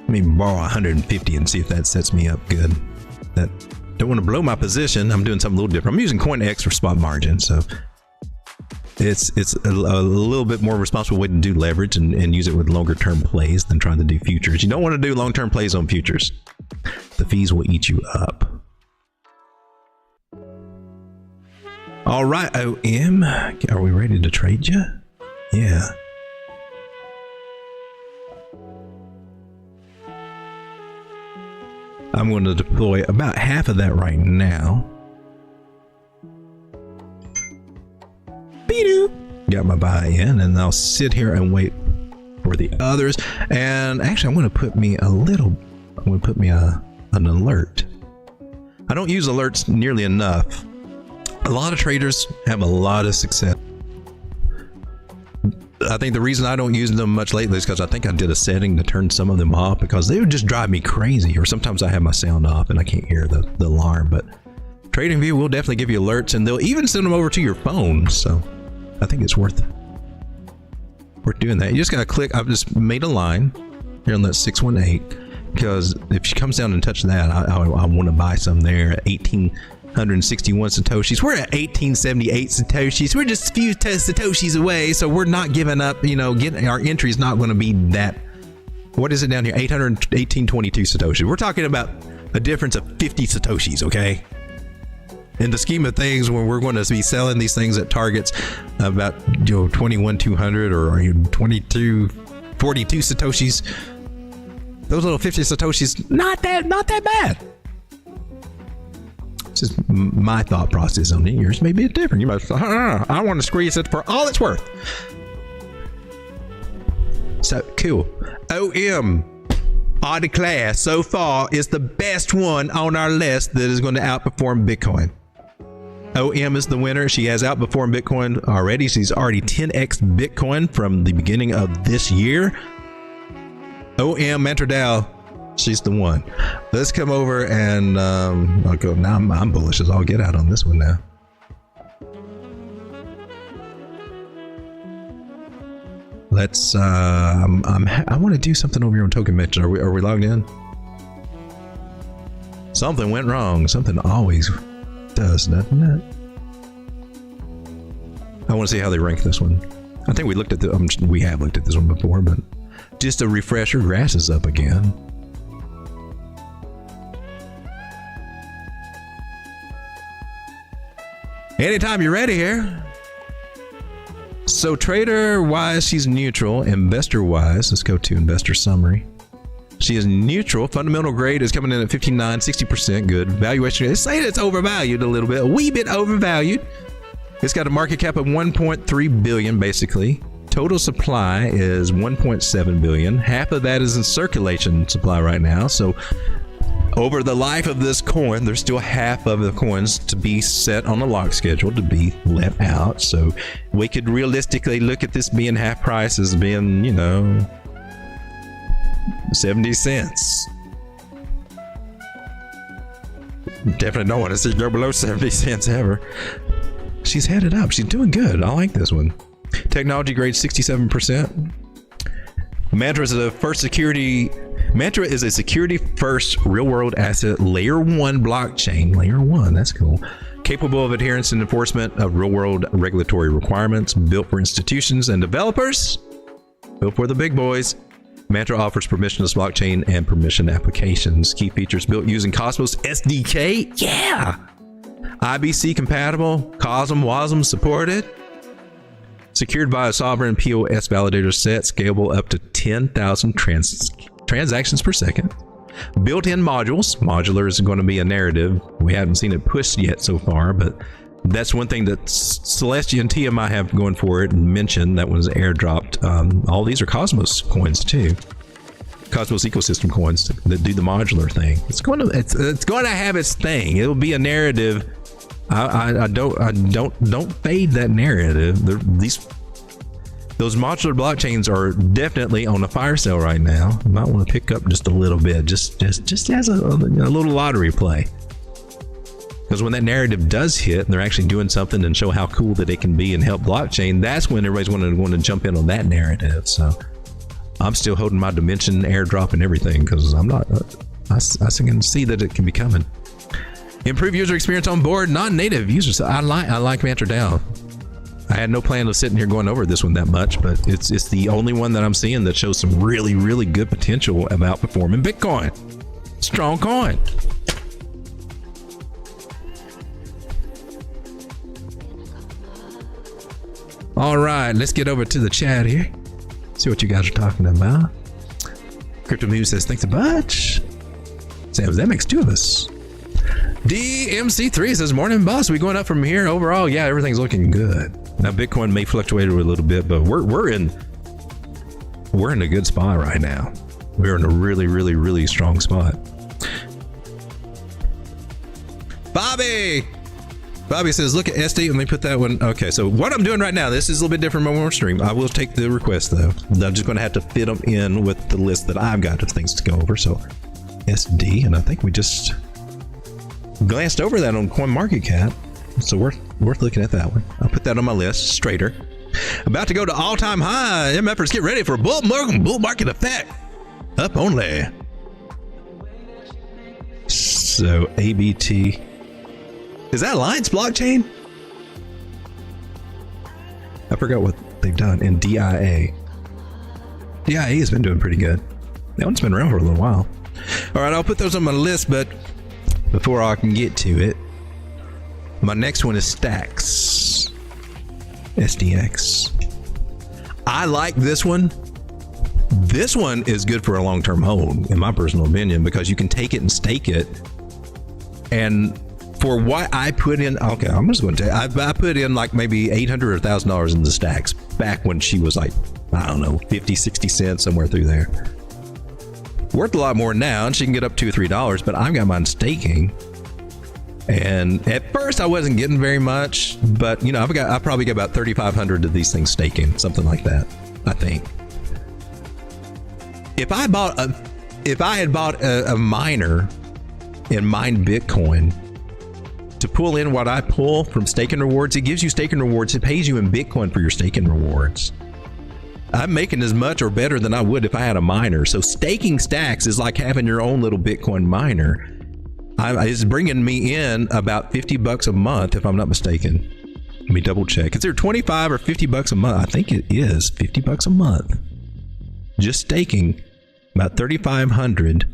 Let me borrow 150 and see if that sets me up good. That don't want to blow my position. I'm doing something a little different. I'm using CoinEX for spot margin, so it's a little bit more responsible way to do leverage and use it with longer term plays than trying to do futures. You don't want to do long term plays on futures. The fees will eat you up. All right, OM, are we ready to trade you? Yeah. I'm going to deploy about half of that right now. Got my buy-in, and I'll sit here and wait for the others. And actually, I'm going to put me an alert. I don't use alerts nearly enough. A lot of traders have a lot of success I think the reason I don't use them much lately is because I think I did a setting to turn some of them off because they would just drive me crazy. Or sometimes I have my sound off and I can't hear the alarm. But TradingView will definitely give you alerts, and they'll even send them over to your phone. So I think it's worth doing that. You just got to click. I've just made a line here on that 618 because if she comes down and touch that, I want to buy some there at 1,861 Satoshis. We're at 1878 Satoshis. We're just a few Satoshis away, so we're not giving up. Getting our entry is not going to be that. What is it down here? 1822 Satoshis. We're talking about a difference of 50 Satoshis, okay? In the scheme of things, when we're going to be selling these things at targets about 21,200 or 2242 Satoshis, those little 50 Satoshis, not that bad. It's just my thought process on it. Yours may be different. You might say, I want to squeeze it for all it's worth. So cool. OM Odd Class so far is the best one on our list that is going to outperform Bitcoin. OM is the winner. She has outperformed Bitcoin already. She's already 10x Bitcoin from the beginning of this year. OM Mantradale, she's the one. Let's come over and I'll go. Now I'm bullish as all get out on this one now. Let's I want to do something over here on Tokenmetrics. Are we logged in? Something went wrong. Something always does, doesn't it? I want to see how they rank this one. I think we looked at we have looked at this one before, but just a refresher. Grass is up again. Anytime you're ready here. So trader wise, she's neutral. Investor wise, let's go to investor summary. She is neutral. Fundamental grade is coming in at 59, 60% good. Valuation, it's saying it's overvalued a little bit, a wee bit overvalued. It's got a market cap of 1.3 billion basically. Total supply is 1.7 billion. Half of that is in circulation supply right now. So over the life of this coin, there's still half of the coins to be set on a lock schedule to be let out. So we could realistically look at this being half price as being, 70 cents. Definitely don't want to see it go below 70 cents ever. She's headed up. She's doing good. I like this one. Technology grade 67%. Mantra is a security first real world asset layer 1 blockchain. Layer 1, that's cool. Capable of adherence and enforcement of real world regulatory requirements, built for institutions and developers, built for the big boys. Mantra offers permissionless blockchain and permission applications. Key features built using Cosmos SDK. Yeah. IBC compatible. WASM supported. Secured by a sovereign POS validator set, scalable up to 10,000 transactions per second. Built-in modules. Modular is going to be a narrative. We haven't seen it pushed yet so far, but that's one thing that Celestia and Tia might have going for it and mentioned that was airdropped. All these are Cosmos coins too. Cosmos ecosystem coins that do the modular thing. It's going to have its thing. It'll be a narrative. I don't fade that narrative. Those modular blockchains are definitely on a fire sale right now. You might want to pick up just a little bit, just as a little lottery play. Because when that narrative does hit and they're actually doing something and show how cool that it can be and help blockchain, that's when everybody's going to jump in on that narrative. So I'm still holding my dimension airdrop and everything because I'm not. I can see that it can be coming. Improve user experience on board, non-native users. I like Mantradale. I had no plan of sitting here going over this one that much, but it's the only one that I'm seeing that shows some really, really good potential of outperforming Bitcoin. Strong coin. All right, let's get over to the chat here. See what you guys are talking about. Crypto News says, thanks a bunch. Sam, that makes two of us. DMC3 says, morning boss, we going up from here overall? Yeah, everything's looking good. Now Bitcoin may fluctuate a little bit, but we're in a good spot right now. We're in a really, really, really strong spot. Bobby, Bobby says, look at SD. Let me put that one. Okay, so what I'm doing right now, this is a little bit different from more stream. I will take the request though. I'm just going to have to fit them in with the list that I've got of things to go over. So SD, and I think we just glanced over that on CoinMarketCap. So worth looking at that one. I'll put that on my list. Straighter. About to go to all-time high. MFers, get ready for a bull market effect. Up only. So ABT. Is that Alliance blockchain? I forgot what they've done. And DIA. DIA has been doing pretty good. That one's been around for a little while. All right, I'll put those on my list, but before I can get to it, my next one is Stacks. SDX. I like this one. This one is good for a long-term hold, in my personal opinion, because you can take it and stake it. And for what I put in, okay, I'm just going to tell you, I put in like maybe $800 or $1,000 in the Stacks back when she was like, I don't know, 50, 60 cents, somewhere through there. Worth a lot more now, and she can get up $2 or $3, but I've got mine staking. And at first I wasn't getting very much, but you know, I probably got about 3,500 of these things staking, something like that, I think. If I had bought a miner and mined Bitcoin to pull in what I pull from staking rewards, it gives you staking rewards. It pays you in Bitcoin for your staking rewards. I'm making as much or better than I would if I had a miner. So staking Stacks is like having your own little Bitcoin miner. It's bringing me in about $50 a month, if I'm not mistaken. Let me double check. Is there 25 or $50 a month? I think it is $50 a month. Just staking about 3,500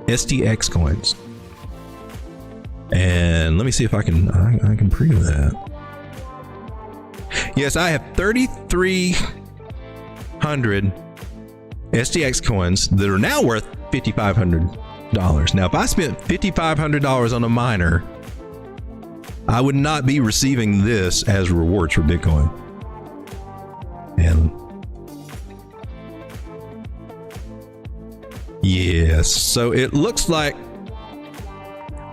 STX coins. And let me see if I can prove that. Yes, I have 3,300 STX coins that are now worth $5,500. Now, if I spent $5,500 on a miner, I would not be receiving this as rewards for Bitcoin. And yes, so it looks like,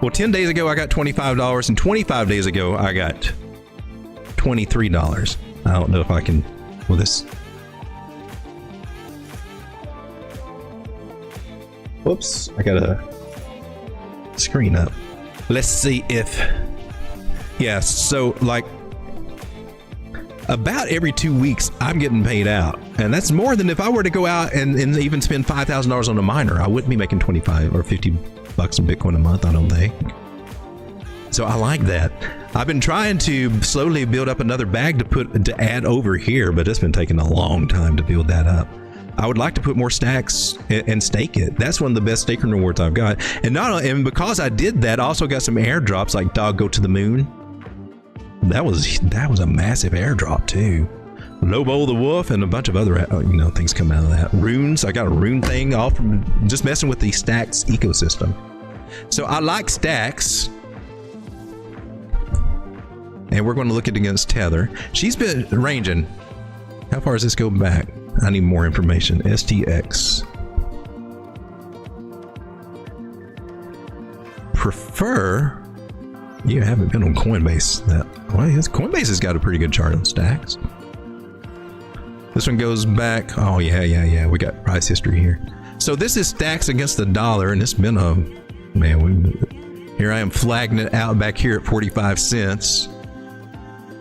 well, 10 days ago I got $25, and 25 days ago I got $23. I don't know if I can, well, this. Whoops, I got a screen up. Let's see if, yeah, so like about every 2 weeks I'm getting paid out. And that's more than if I were to go out and even spend $5,000 on a miner. I wouldn't be making 25 or 50 bucks in Bitcoin a month, I don't think. So I like that. I've been trying to slowly build up another bag to add over here, but it's been taking a long time to build that up. I would like to put more stacks and stake it. That's one of the best staking rewards I've got. And because I did that, I also got some airdrops like Dog Go to the Moon. That was a massive airdrop too. Lobo the Wolf and a bunch of other things come out of that. Runes, I got a rune thing all from just messing with the Stacks ecosystem. So I like Stacks. And we're going to look at it against Tether. She's been ranging. How far does this go back? I need more information. STX. Prefer. You haven't been on Coinbase. Coinbase has got a pretty good chart on Stacks. This one goes back. Oh yeah. We got price history here. So this is Stacks against the dollar, and it's been a man. Here I am flagging it out back here at 45 cents.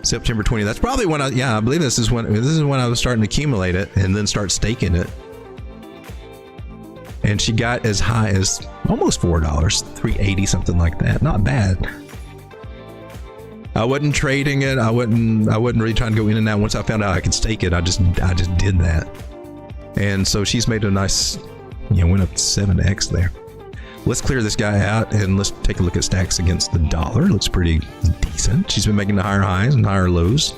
September 20. That's probably when I believe this is when I was starting to accumulate it and then start staking it. And she got as high as almost $4, $3.80, something like that. Not bad. I wasn't trading it. I wasn't really trying to go in and out. Once I found out I could stake it, I just did that. And so she's made a nice, went up 7x there. Let's clear this guy out and let's take a look at Stacks against the dollar. Looks pretty decent. She's been making the higher highs and higher lows.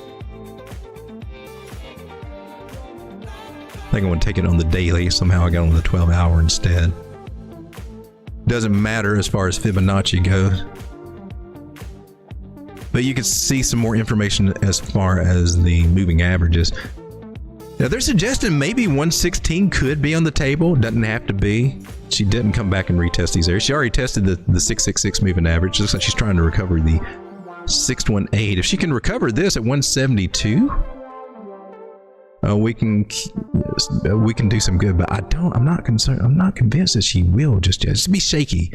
I think I want to take it on the daily. Somehow I got on the 12-hour instead. Doesn't matter as far as Fibonacci goes. But you can see some more information as far as the moving averages. Now they're suggesting maybe 116 could be on the table. Doesn't have to be. She didn't come back and retest these areas. She already tested the 666 moving average. Looks like she's trying to recover the 618. If she can recover this at 172, we can do some good. But I'm not concerned. I'm not convinced that she will just yet. Just be shaky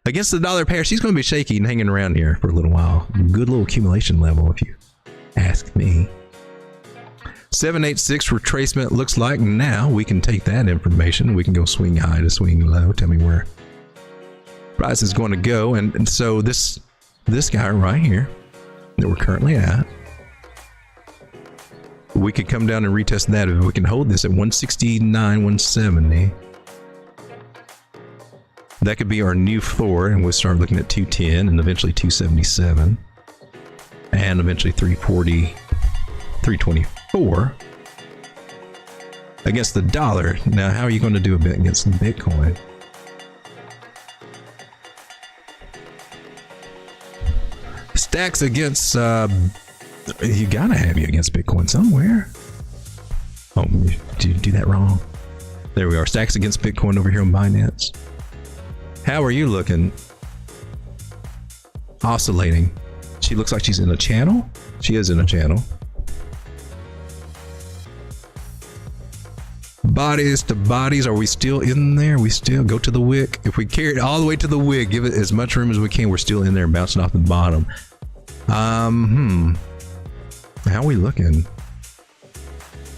against the dollar pair. She's going to be shaky and hanging around here for a little while. Good little accumulation level, if you ask me. 786 retracement looks like. Now we can take that information. We can go swing high to swing low. Tell me where price is going to go. And so this guy right here that we're currently at, we could come down and retest that if we can hold this at 169, 170. That could be our new floor, and we'll start looking at 210 and eventually 277 and eventually 340, 324 against the dollar. Now, how are you going to do a bit against the Bitcoin? Stacks against, you gotta have you against Bitcoin somewhere. Oh, did you do that wrong? There we are. Stacks against Bitcoin over here on Binance. How are you looking? Oscillating. She looks like she's in a channel. She is in a channel. Bodies to bodies. Are we still in there? We still go to the wick. If we carry it all the way to the wick, give it as much room as we can, we're still in there bouncing off the bottom. How are we looking?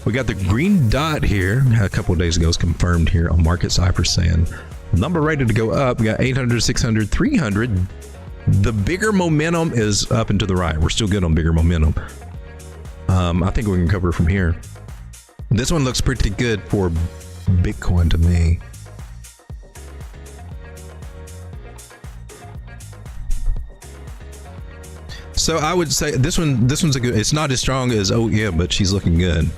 We got the green dot here. A couple of days ago, it's confirmed here on Market Cipher saying number ready to go up. We got 800, 600, 300. The bigger momentum is up and to the right. We're still good on bigger momentum. I think we can cover from here. This one looks pretty good for Bitcoin to me. So I would say this one's a good. It's not as strong as OEM, but she's looking good.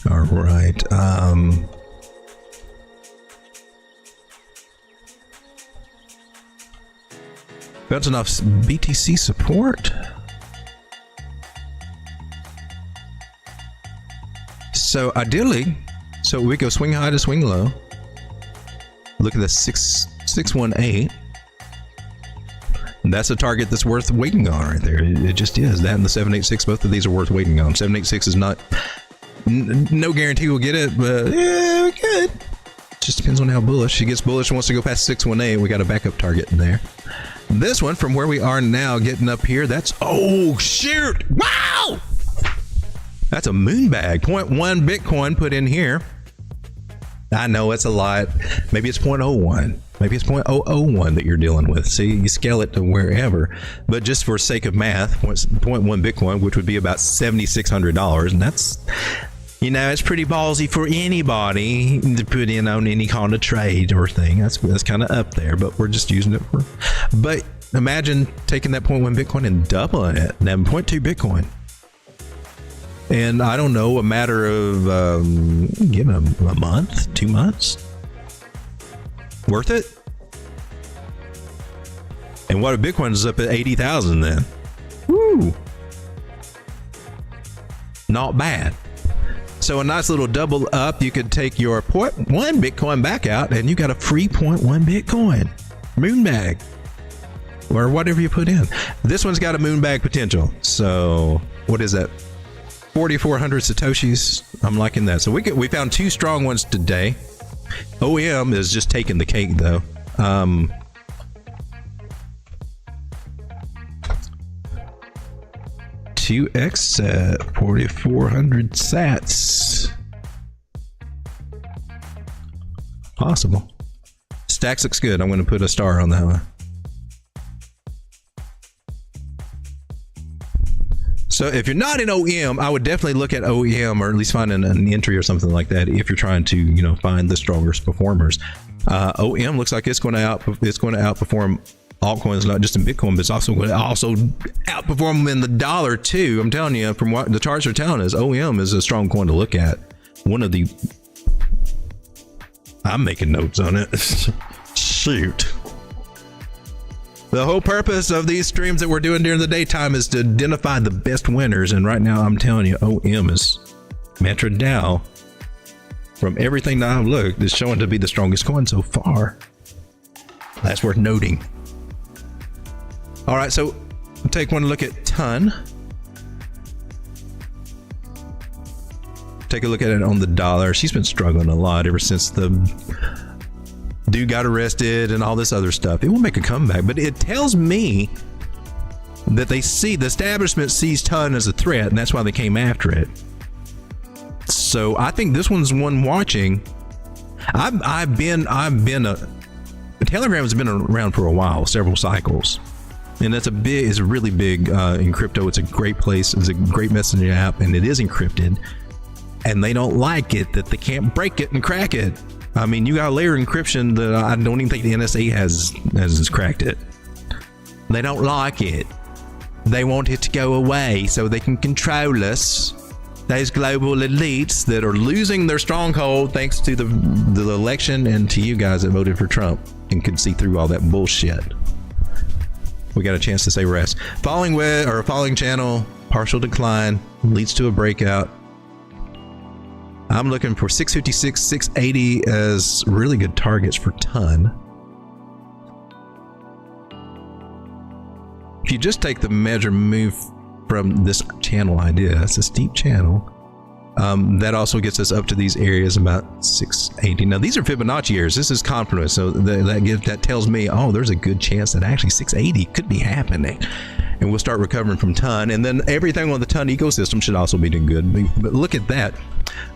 All right. That's enough BTC support. So ideally, so we go swing high to swing low. Look at the 618. That's a target that's worth waiting on right there. It just is. That and the 786, both of these are worth waiting on. 786 is not, no guarantee we'll get it, but yeah, we could. Just depends on how bullish. She gets bullish and wants to go past 618. We got a backup target there. This one from where we are now getting up here, that's, oh shoot, wow! That's a moon bag. 0.1 Bitcoin put in here. I know it's a lot. Maybe it's 0.01. Maybe it's 0.001 that you're dealing with. See, you scale it to wherever. But just for sake of math, 0.1 Bitcoin, which would be about $7,600. And that's, you know, it's pretty ballsy for anybody to put in on any kind of trade or thing. That's kind of up there, but we're just using it for. But imagine taking that 0.1 Bitcoin and doubling it. Now 0.2 Bitcoin. And I don't know, a matter of give it a month, 2 months. Worth it? And what if Bitcoin is up at 80,000 then? Woo! Not bad. So a nice little double up. You could take your 0.1 Bitcoin back out and you got a free 0.1 Bitcoin. Moon bag. Or whatever you put in. This one's got a moon bag potential. So what is that? 4,400 Satoshis. I'm liking that. So we found two strong ones today. OEM is just taking the cake though. 2x at 4,400 sats. Possible. Stacks looks good. I'm going to put a star on that one. So if you're not in OEM, I would definitely look at OEM or at least find an entry or something like that if you're trying to, you know, find the strongest performers. OEM looks like it's going to outperform altcoins, not just in Bitcoin, but it's also going to outperform them in the dollar too. I'm telling you, from what the charts are telling us, OEM is a strong coin to look at. One of the, I'm making notes on it. Shoot. The whole purpose of these streams that we're doing during the daytime is to identify the best winners. And right now, I'm telling you, OM is Mantra DAO. From everything that I've looked, is showing to be the strongest coin so far. That's worth noting. All right, so we'll take one look at Ton. Take a look at it on the dollar. She's been struggling a lot ever since the dude got arrested and all this other stuff. It will make a comeback, but it tells me that they see the establishment sees Ton as a threat, and that's why they came after it. So I think this one's one watching. Telegram has been around for a while, several cycles, and it's really big in crypto. It's a great place. It's a great messaging app, and it is encrypted. And they don't like it that they can't break it and crack it. I mean, you got a layer of encryption that I don't even think the NSA has cracked it. They don't like it. They want it to go away so they can control us. Those global elites that are losing their stronghold thanks to the election and to you guys that voted for Trump and could see through all that bullshit. We got a chance to say rest. Falling channel, partial decline, leads to a breakout. I'm looking for 656, 680 as really good targets for Ton. If you just take the measure move from this channel idea, it's a steep channel. That also gets us up to these areas about 680. Now these are Fibonacci areas. This is confluence, so that tells me, oh, there's a good chance that actually 680 could be happening, and we'll start recovering from Ton. And then everything on the Ton ecosystem should also be doing good. But look at that.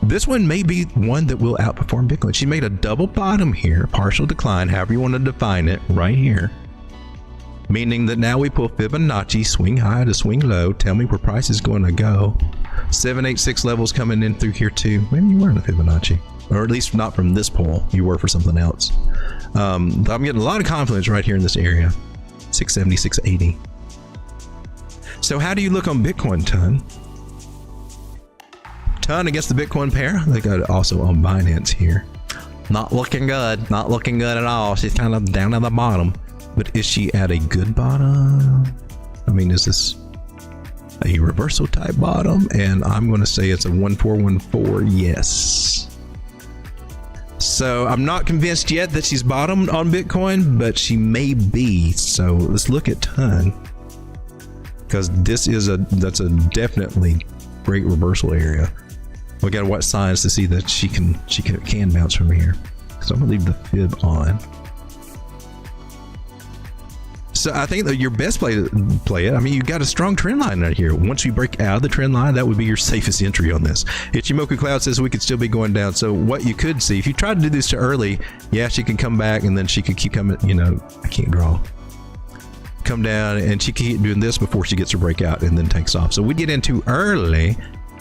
This one may be one that will outperform Bitcoin. She made a double bottom here, partial decline, however you want to define it, right here. Meaning that now we pull Fibonacci, swing high to swing low. Tell me where price is going to go. 786 levels coming in through here too. Maybe you were in a Fibonacci, or at least not from this pull. You were for something else. I'm getting a lot of confluence right here in this area. 670, 680. So how do you look on Bitcoin, Ton? Ton against the Bitcoin pair. They got it also on Binance here. Not looking good. Not looking good at all. She's kind of down at the bottom. But is she at a good bottom? I mean, is this a reversal type bottom? And I'm going to say it's a 1414. Yes. So I'm not convinced yet that she's bottomed on Bitcoin, but she may be. So let's look at Ton, because that's a definitely great reversal area. We got to watch signs to see that she can bounce from here. So I'm gonna leave the fib on. So I think that your best play it. I mean, you got a strong trend line right here. Once you break out of the trend line, that would be your safest entry on this. Ichimoku Cloud says we could still be going down. So what you could see, if you try to do this too early, yeah, she can come back and then she could keep coming. You know, I can't draw. Come down and she can keep doing this before she gets her breakout and then takes off. So we get in too early,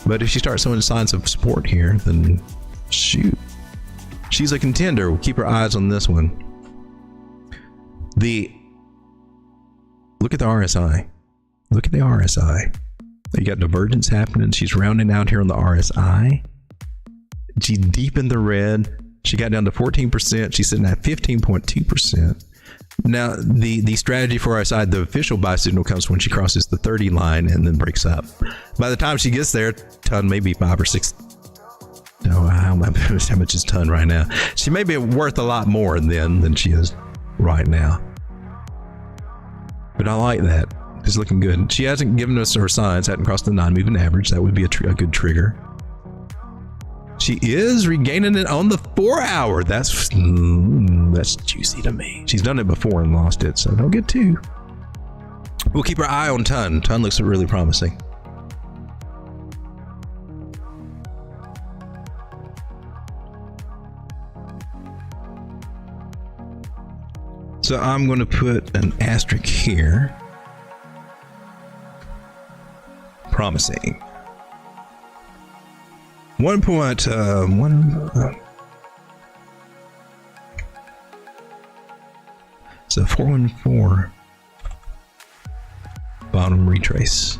but if she starts showing signs of support here, then shoot, she's a contender. We'll keep our eyes on this one. Look at the RSI. Look at the RSI. You got divergence happening. She's rounding out here on the RSI. She's deep in the red. She got down to 14%. She's sitting at 15.2%. Now, the strategy for RSI, the official buy signal comes when she crosses the 30 line and then breaks up. By the time she gets there, Ton may be 5 or 6. No, I don't know how much is Ton right now. She may be worth a lot more than she is right now. But I like that. It's looking good. She hasn't given us her signs, hadn't crossed the 9 moving average. That would be a good trigger. She is regaining it on the 4 hour. That's juicy to me. She's done it before and lost it, so don't get too. We'll keep our eye on Ton. Ton looks really promising. So I'm going to put an asterisk here. Promising. 1.1. So 414. Bottom retrace.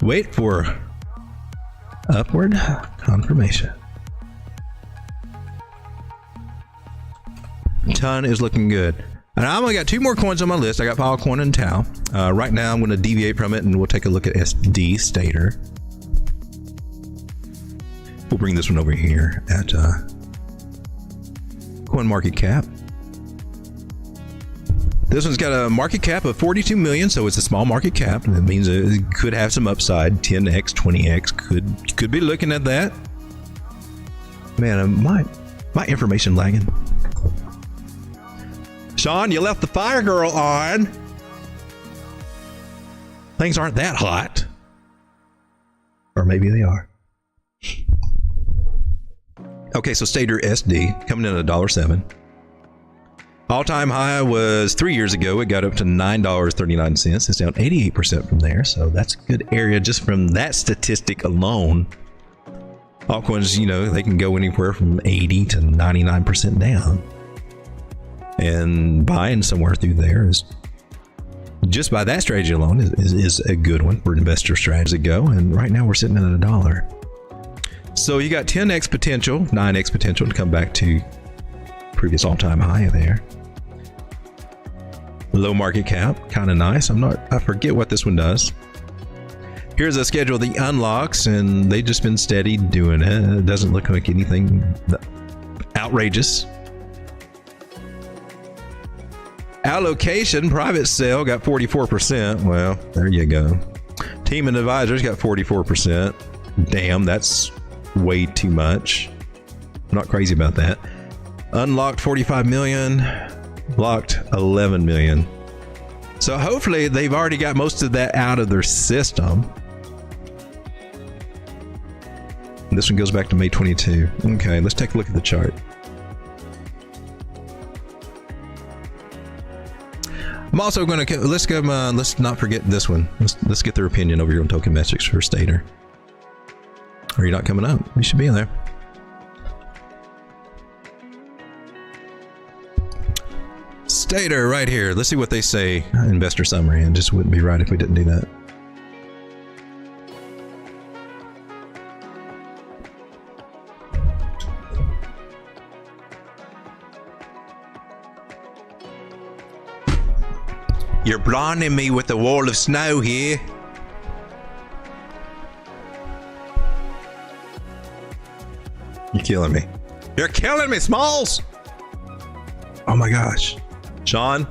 Wait for upward. confirmation. Ton is looking good. And I only got 2 more coins on my list. I got Filecoin and Tau. Right now, I'm going to deviate from it, and we'll take a look at SD Stater. We'll bring this one over here at CoinMarketCap. This one's got a market cap of 42 million, so it's a small market cap. That means it could have some upside. 10x, 20x could be looking at that. Man, my information lagging. Sean, you left the fire girl on. Things aren't that hot. Or maybe they are. Okay, so Stater SD coming in at $1.07. All-time high was 3 years ago. It got up to $9.39. It's down 88% from there, so that's a good area just from that statistic alone. Altcoins, you know, they can go anywhere from 80 to 99% down. And buying somewhere through there is, just by that strategy alone, is a good one for investor strategy to go. And right now we're sitting at $1. So you got 10x potential, 9x potential to come back to previous all-time high there. Low market cap, kind of nice. I forget what this one does. Here's a schedule of the unlocks, and they've just been steady doing it. It doesn't look like anything outrageous. Allocation, private sale got 44%. Well, there you go. Team and advisors got 44%. Damn, that's way too much. I'm not crazy about that. Unlocked 45 million, locked 11 million. So hopefully they've already got most of that out of their system. And this one goes back to May 22. Okay, let's take a look at the chart. I'm also going to let's not forget this one. Let's get their opinion over here on Tokenmetrics for Stater. Are you not coming up? You should be in there. Stater right here. Let's see what they say. Investor summary. And just wouldn't be right if we didn't do that. You're blinding me with the wall of snow here. You're killing me. You're killing me, Smalls! Oh my gosh. Sean?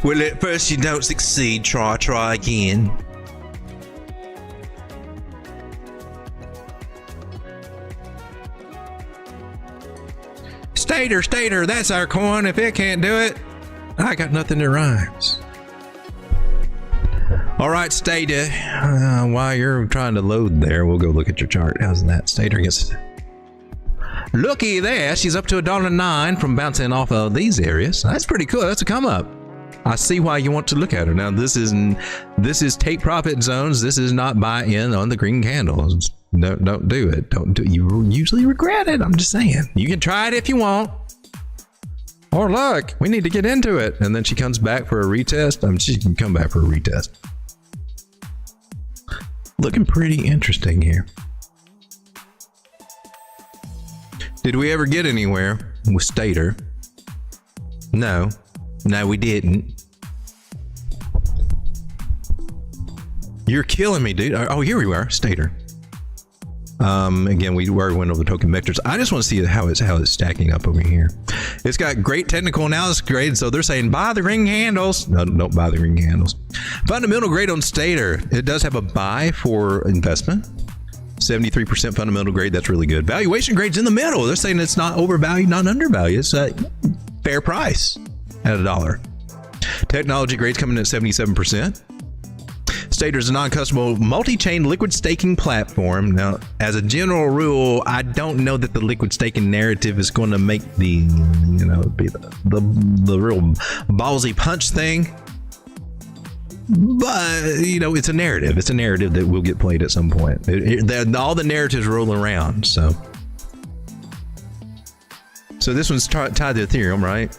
Well, at first you don't succeed. Try again. Stater, that's our coin. If it can't do it, I got nothing that rhymes. All right, Stater, while you're trying to load there, we'll go look at your chart. How's that? Stater gets... Looky there, she's up to $1.09 from bouncing off of these areas. That's pretty cool. That's a come up. I see why you want to look at her. Now, this is take profit zones. This is not buy in on the green candles. Don't do it. Don't do it. You usually regret it. I'm just saying. You can try it if you want. Or look, we need to get into it. And then she comes back for a retest. She can come back for a retest. Looking pretty interesting here. Did we ever get anywhere with Stater? No, we didn't. You're killing me, dude. Oh, here we are, Stater. Again, we went over the Tokenmetrics. I just want to see how it's stacking up over here. It's got great technical analysis grade, so they're saying buy the green candles. No, don't buy the green candles. Fundamental grade on Stater. It does have a buy for investment. 73% fundamental grade. That's really good. Valuation grade's in the middle. They're saying it's not overvalued, not undervalued. It's a fair price at $1. Technology grade's coming in at 77%. Stater is a non-custodial multi-chain liquid staking platform. Now, as a general rule, I don't know that the liquid staking narrative is going to make be the real ballsy punch thing. But, it's a narrative. It's a narrative that will get played at some point. All the narratives roll around. So this one's tied to Ethereum, right?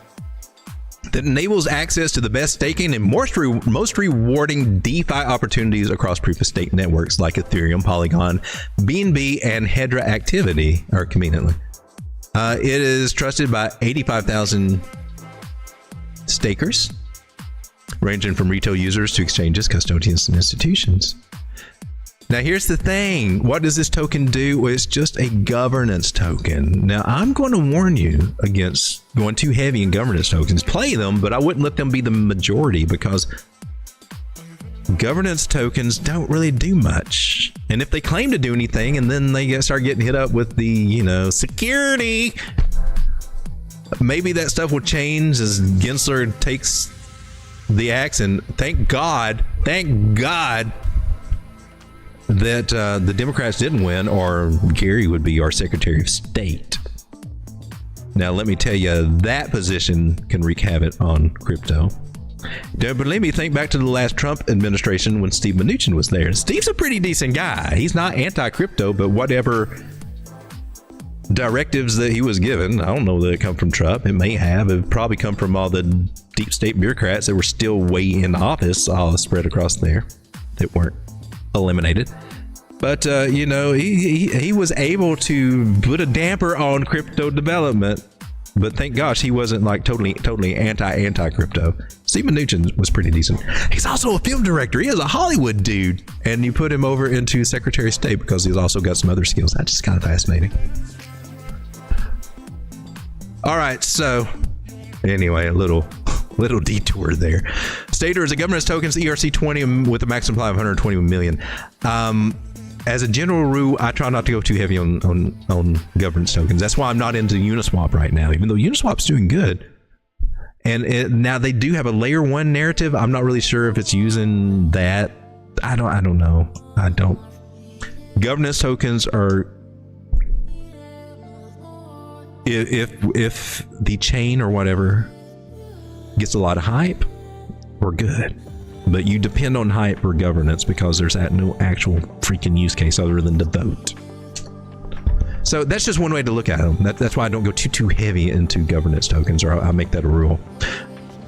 that enables access to the best staking and most rewarding DeFi opportunities across proof-of-stake networks like Ethereum, Polygon, BNB, and Hedera Activity, or conveniently. It is trusted by 85,000 stakers, ranging from retail users to exchanges, custodians, and institutions. Now, here's the thing. What does this token do? Well, it's just a governance token. Now, I'm going to warn you against going too heavy in governance tokens. Play them, but I wouldn't let them be the majority because governance tokens don't really do much. And if they claim to do anything and then they start getting hit up with the, security, maybe that stuff will change as Gensler takes the axe. And thank God that the Democrats didn't win, or Gary would be our Secretary of State. Now, let me tell you, that position can wreak havoc on crypto. But let me think back to the last Trump administration when Steve Mnuchin was there. Steve's a pretty decent guy. He's not anti-crypto, but whatever directives that he was given, I don't know that it come from Trump. It may have. It probably come from all the deep state bureaucrats that were still way in office, all spread across there, that weren't eliminated. But he was able to put a damper on crypto development. But thank gosh he wasn't like totally anti crypto. Steve Mnuchin was pretty decent. He's also a film director. He is a Hollywood dude, and you put him over into Secretary of State because he's also got some other skills. That's just kind of fascinating. All right, so anyway, a little detour there. Stater is a governance token, ERC20 with a maximum supply of 120 million. As a general rule, I try not to go too heavy on governance tokens. That's why I'm not into Uniswap right now, even though Uniswap's doing good. And now they do have a layer 1 narrative. I'm not really sure if it's using that. I don't know. I don't. Governance tokens are, if the chain or whatever gets a lot of hype, we're good. But you depend on hype for governance because there's no actual freaking use case other than to vote. So that's just one way to look at them. That's why I don't go too heavy into governance tokens, or I make that a rule.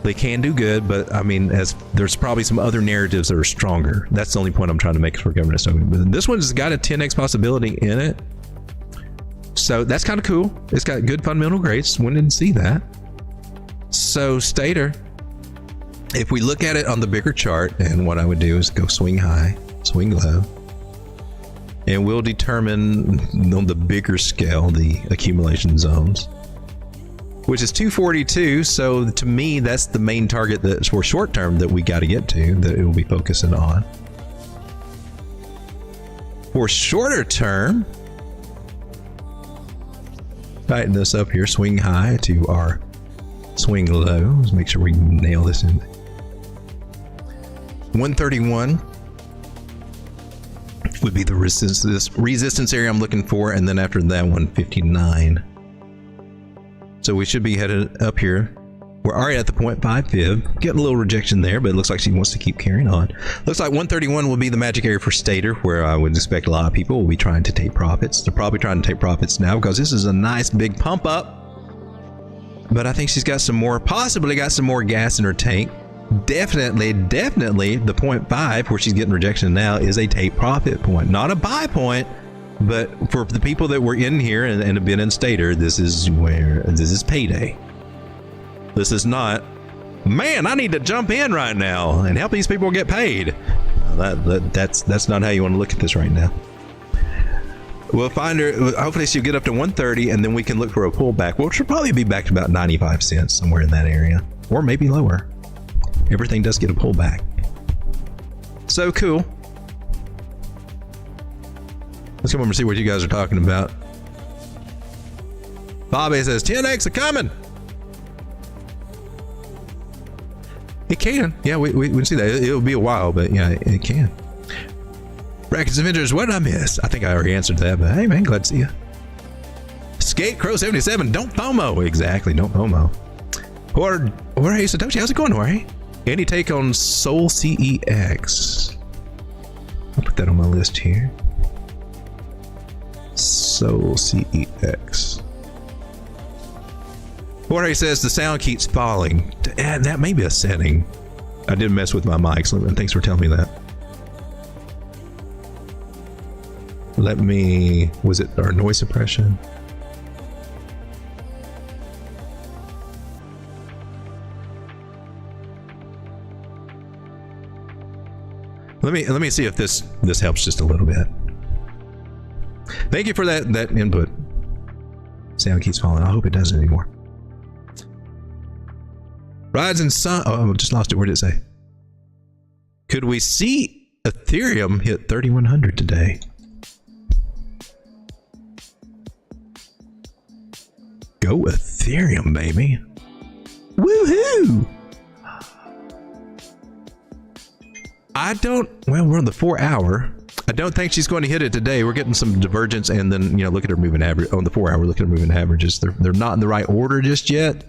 They can do good, but I mean, there's probably some other narratives that are stronger. That's the only point I'm trying to make for governance tokens. But this one's got a 10x possibility in it. So that's kind of cool. It's got good fundamental grades. One didn't see that. So Stater, if we look at it on the bigger chart, and what I would do is go swing high, swing low, and we'll determine on the bigger scale the accumulation zones, which is 242. So to me, that's the main target that's for short term that we got to get to, that it will be focusing on. For shorter term, tighten this up here, swing high to our swing low. Let's make sure we nail this in. 131 would be the resistance area I'm looking for, and then after that 159. So we should be headed up here. We're already at the 0.5 fib. Getting a little rejection there, but it looks like she wants to keep carrying on. Looks like 131 will be the magic area for Stater, where I would expect a lot of people will be trying to take profits. They're probably trying to take profits now because this is a nice big pump up. But I think she's got possibly got some more gas in her tank. Definitely the 0.5 where she's getting rejection now is a take profit point, not a buy point. But for the people that were in here and have been in Stater, this is payday. This is not, man, I need to jump in right now and help these people get paid. That's not how you want to look at this right now. We'll find her. Hopefully she'll get up to 130, and then we can look for a pullback, which will probably be back to about 95 cents, somewhere in that area, or maybe lower. Everything does get a pullback. So cool. Let's come over and see what you guys are talking about. Bobby says 10x are coming. It can. Yeah, we can see that. It'll be a while, but yeah, it can. Brackets Avengers, what did I miss? I think I already answered that, but hey man, glad to see you. Skate Crow 77, don't FOMO. Exactly, don't FOMO. Jorge Satoshi, how's it going, Jorge? Any take on Sol CEX? I'll put that on my list here. Sol CEX. Jorge says the sound keeps falling. That may be a setting. I did mess with my mics. Thanks for telling me that. Was it our noise suppression? Let me see if this helps just a little bit. Thank you for that input. Sound keeps falling. I hope it doesn't anymore. Rides and Sun. Oh, I just lost it. Where did it say? Could we see Ethereum hit 3,100 today? Go Ethereum, baby. Woohoo! Well, we're on the 4 hour. I don't think she's going to hit it today. We're getting some divergence, and then, look at her moving average. On the 4 hour, look at her moving averages. They're not in the right order just yet.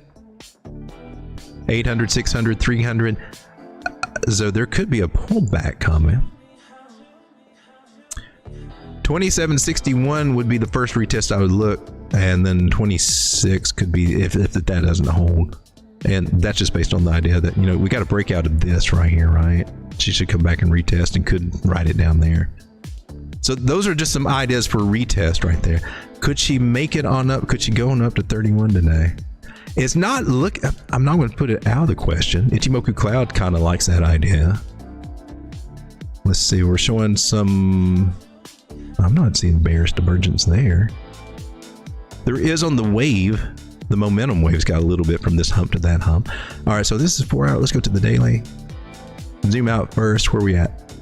800, 600, 300. So there could be a pullback coming. 2761 would be the first retest I would look, and then 26 could be if that doesn't hold. And that's just based on the idea that, we got to break out of this right here, right? She should come back and retest and could write it down there. So those are just some ideas for retest right there. Could she make it on up? Could she go on up to 31 today? It's not, I'm not going to put it out of the question. Ichimoku Cloud kind of likes that idea. Let's see, we're showing some, I'm not seeing bearish divergence there. There is on the wave. The momentum wave's got a little bit from this hump to that hump. All right, so this is 4 hour. Let's go to the daily. Zoom out first. Where we at?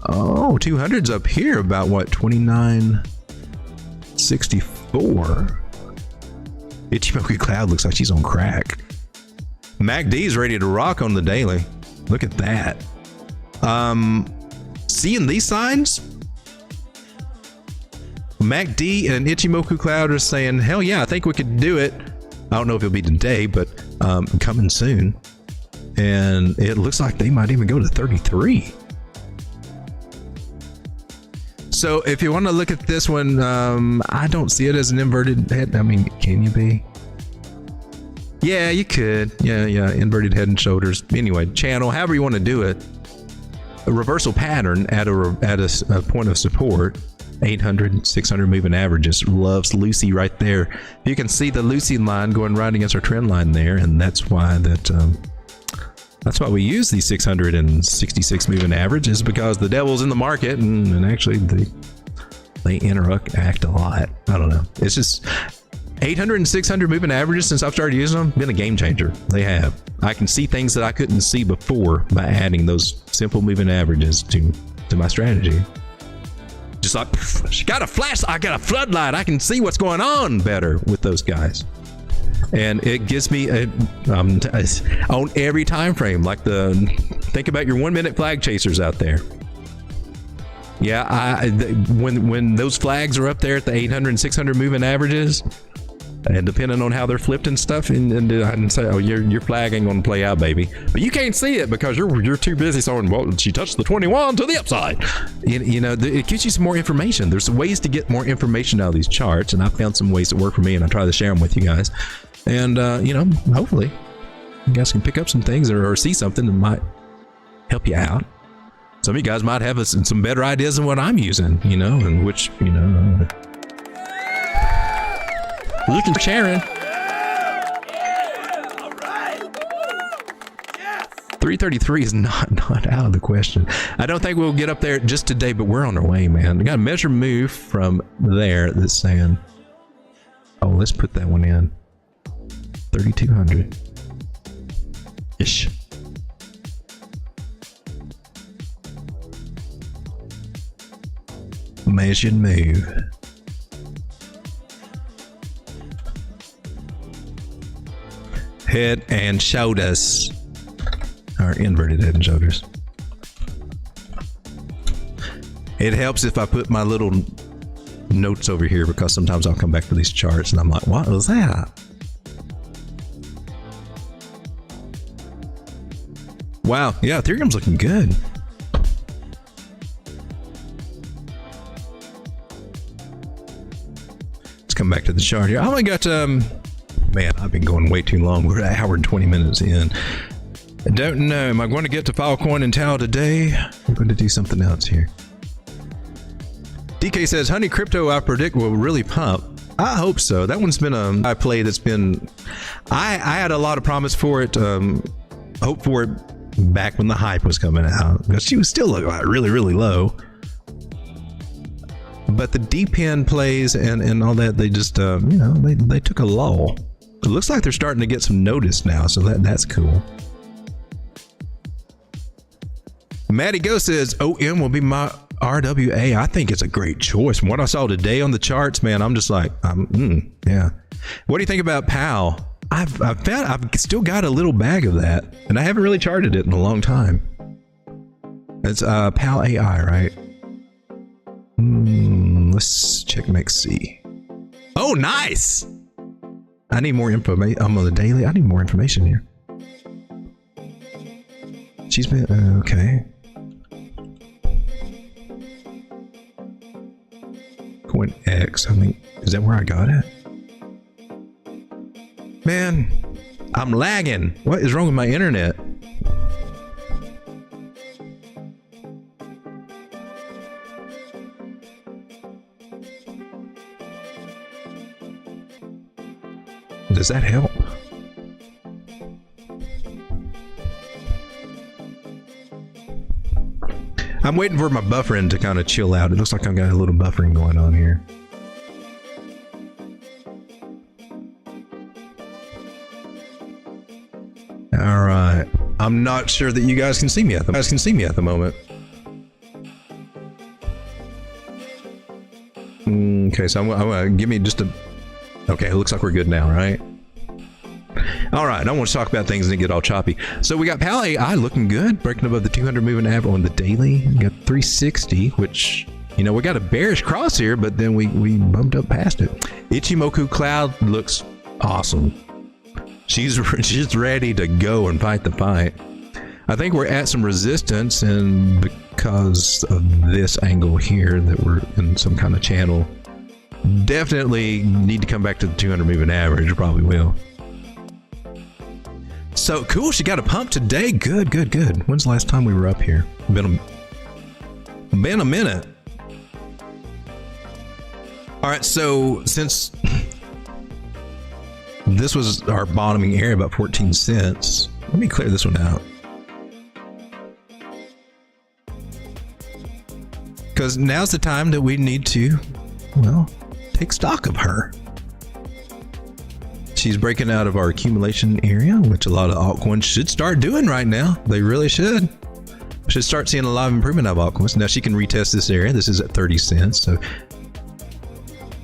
Oh, 200's up here about what? 29.64. Ichimoku Cloud looks like she's on crack. MACD's ready to rock on the daily. Look at that. Seeing these signs? MACD and Ichimoku Cloud are saying, hell yeah, I think we could do it. I don't know if it'll be today, but coming soon. And it looks like they might even go to 33. So if you want to look at this one, I don't see it as an inverted head. I mean, can you be? Yeah, you could. Yeah, inverted head and shoulders. Anyway, channel, however you want to do it. A reversal pattern at a point of support. 800, 600 moving averages. Loves Lucy right there. You can see the Lucy line going right against our trend line there, and that's why that's why we use these 666 moving averages, because the devil's in the market, and actually they interact a lot. I don't know. It's just 800 and 600 moving averages since I've started using them, been a game changer. They have. I can see things that I couldn't see before by adding those simple moving averages to my strategy. Just like, she got a flash, I got a floodlight. I can see what's going on better with those guys. And it gives me on every time frame, like think about your 1 minute flag chasers out there. Yeah, when those flags are up there at the 800 and 600 moving averages, and depending on how they're flipped and stuff, and I can say, oh, your flag ain't gonna play out, baby. But you can't see it because you're too busy saying, well, she touched the 21 to the upside. It gives you some more information. There's ways to get more information out of these charts, and I found some ways that work for me, and I try to share them with you guys. And hopefully you guys can pick up some things or see something that might help you out. Some of you guys might have some better ideas than what I'm using, and which, Luke and Sharon. 333 is not out of the question. I don't think we'll get up there just today, but we're on our way, man. We got a measure move from there that's saying, oh, let's put that one in. 3,200 ish. Measured move. Head and shoulders. Or inverted head and shoulders. It helps if I put my little notes over here, because sometimes I'll come back to these charts and I'm like, what was that? Wow, yeah, Ethereum's looking good. Let's come back to the chart here. I only got Man, I've been going way too long. We're an hour and 20 minutes in. I don't know. Am I going to get to Filecoin and Tau today? I'm going to do something else here. DK says, honey, crypto I predict will really pump. I hope so. That one's been a high play that's been... I had a lot of promise for it. Hope for it back when the hype was coming out. Because she was still really, really low. But the deep end plays and all that, they just, you know, they took a lull. It looks like they're starting to get some notice now, so that's cool. Matty Go says, OM will be my RWA. I think it's a great choice. From what I saw today on the charts, man, I'm just like, yeah. What do you think about PAL? I've still got a little bag of that, and I haven't really charted it in a long time. It's PAL AI, right? Let's check XC. Oh, nice! I need more information. I'm on the daily. I need more information here. She's been okay. CoinEX. I mean, is that where I got it? Man, I'm lagging. What is wrong with my internet? Does that help? I'm waiting for my buffering to kind of chill out. It looks like I've got a little buffering going on here. All right. I'm not sure that you guys can see me at the moment. Okay, so I'm gonna give me just a... Okay, it looks like we're good now, right? All right, I don't want to talk about things and get all choppy. So we got PAL AI looking good, breaking above the 200 moving average on the daily. We got 360, which, you know, we got a bearish cross here, but then we bumped up past it. Ichimoku Cloud looks awesome. She's ready to go and fight the fight. I think we're at some resistance, and because of this angle here that we're in some kind of channel, definitely need to come back to the 200 moving average. Probably will. So cool, she got a pump today. Good. When's the last time we were up here? Been a minute. All right, so since this was our bottoming area, about 14 cents, let me clear this one out. Because now's the time that we need to, well, take stock of her. She's breaking out of our accumulation area, which a lot of altcoins should start doing right now. They really should. Should start seeing a lot of improvement out of altcoins. Now she can retest this area. This is at 30 cents. So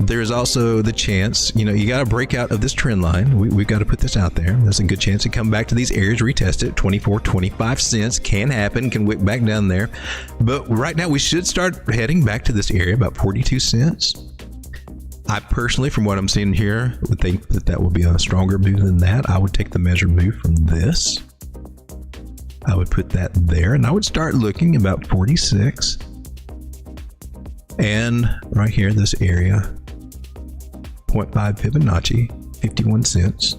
there's also the chance, you know, you got to break out of this trend line. We've got to put this out there. There's a good chance to come back to these areas, retest it. 24, 25 cents can happen, can wick back down there. But right now we should start heading back to this area, about 42 cents. I personally, from what I'm seeing here, would think that that will be a stronger move than that. I would take the measured move from this. I would put that there, and I would start looking about 46. And right here, this area, 0.5 Fibonacci, 51 cents.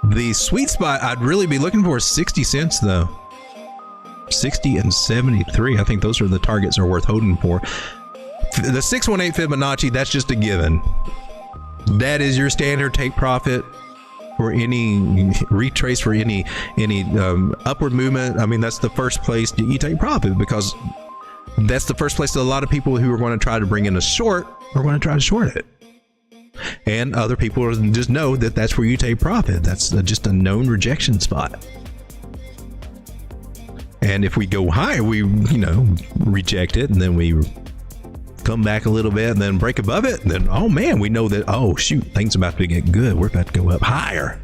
The sweet spot I'd really be looking for is 60 cents though. 60 and 73. I think those are the targets that are worth holding for. The 618 Fibonacci, that's just a given. That is your standard take profit for any retrace, for any upward movement. I mean, that's the first place you take profit, because that's the first place that a lot of people who are going to try to bring in a short are going to try to short it. And other people just know that that's where you take profit. That's just a known rejection spot. And if we go higher, we, you know, reject it, and then we come back a little bit and then break above it. And then, oh man, we know that, oh shoot, things about to get good. We're about to go up higher.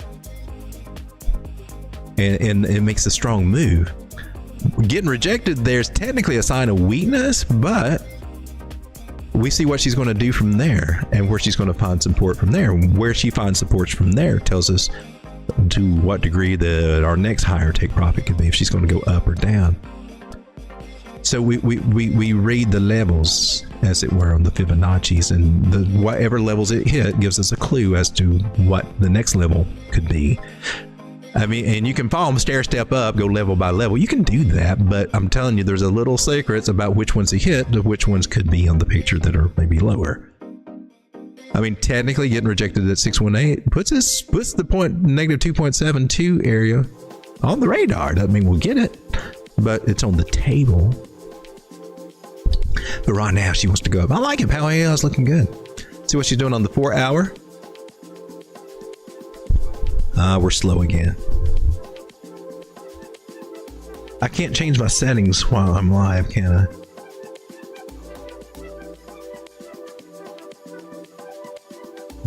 And it makes a strong move. Getting rejected, there's technically a sign of weakness, but we see what she's going to do from there and where she's going to find support from there. Where she finds supports from there tells us to what degree our next higher take profit could be, if she's going to go up or down. So we read the levels, as it were, on the Fibonacci's, and whatever levels it hit gives us a clue as to what the next level could be. I mean, and you can follow them stair step up, go level by level. You can do that, but I'm telling you, there's a little secrets about which ones to hit, to which ones could be on the picture that are maybe lower. I mean, technically getting rejected at 618 puts the point -2.72 area on the radar. Doesn't mean we'll get it, but it's on the table. But right now she wants to go up. I like it, pal. Yeah, it's looking good. See what she's doing on the 4 hour. We're slow again. I can't change my settings while I'm live, can I?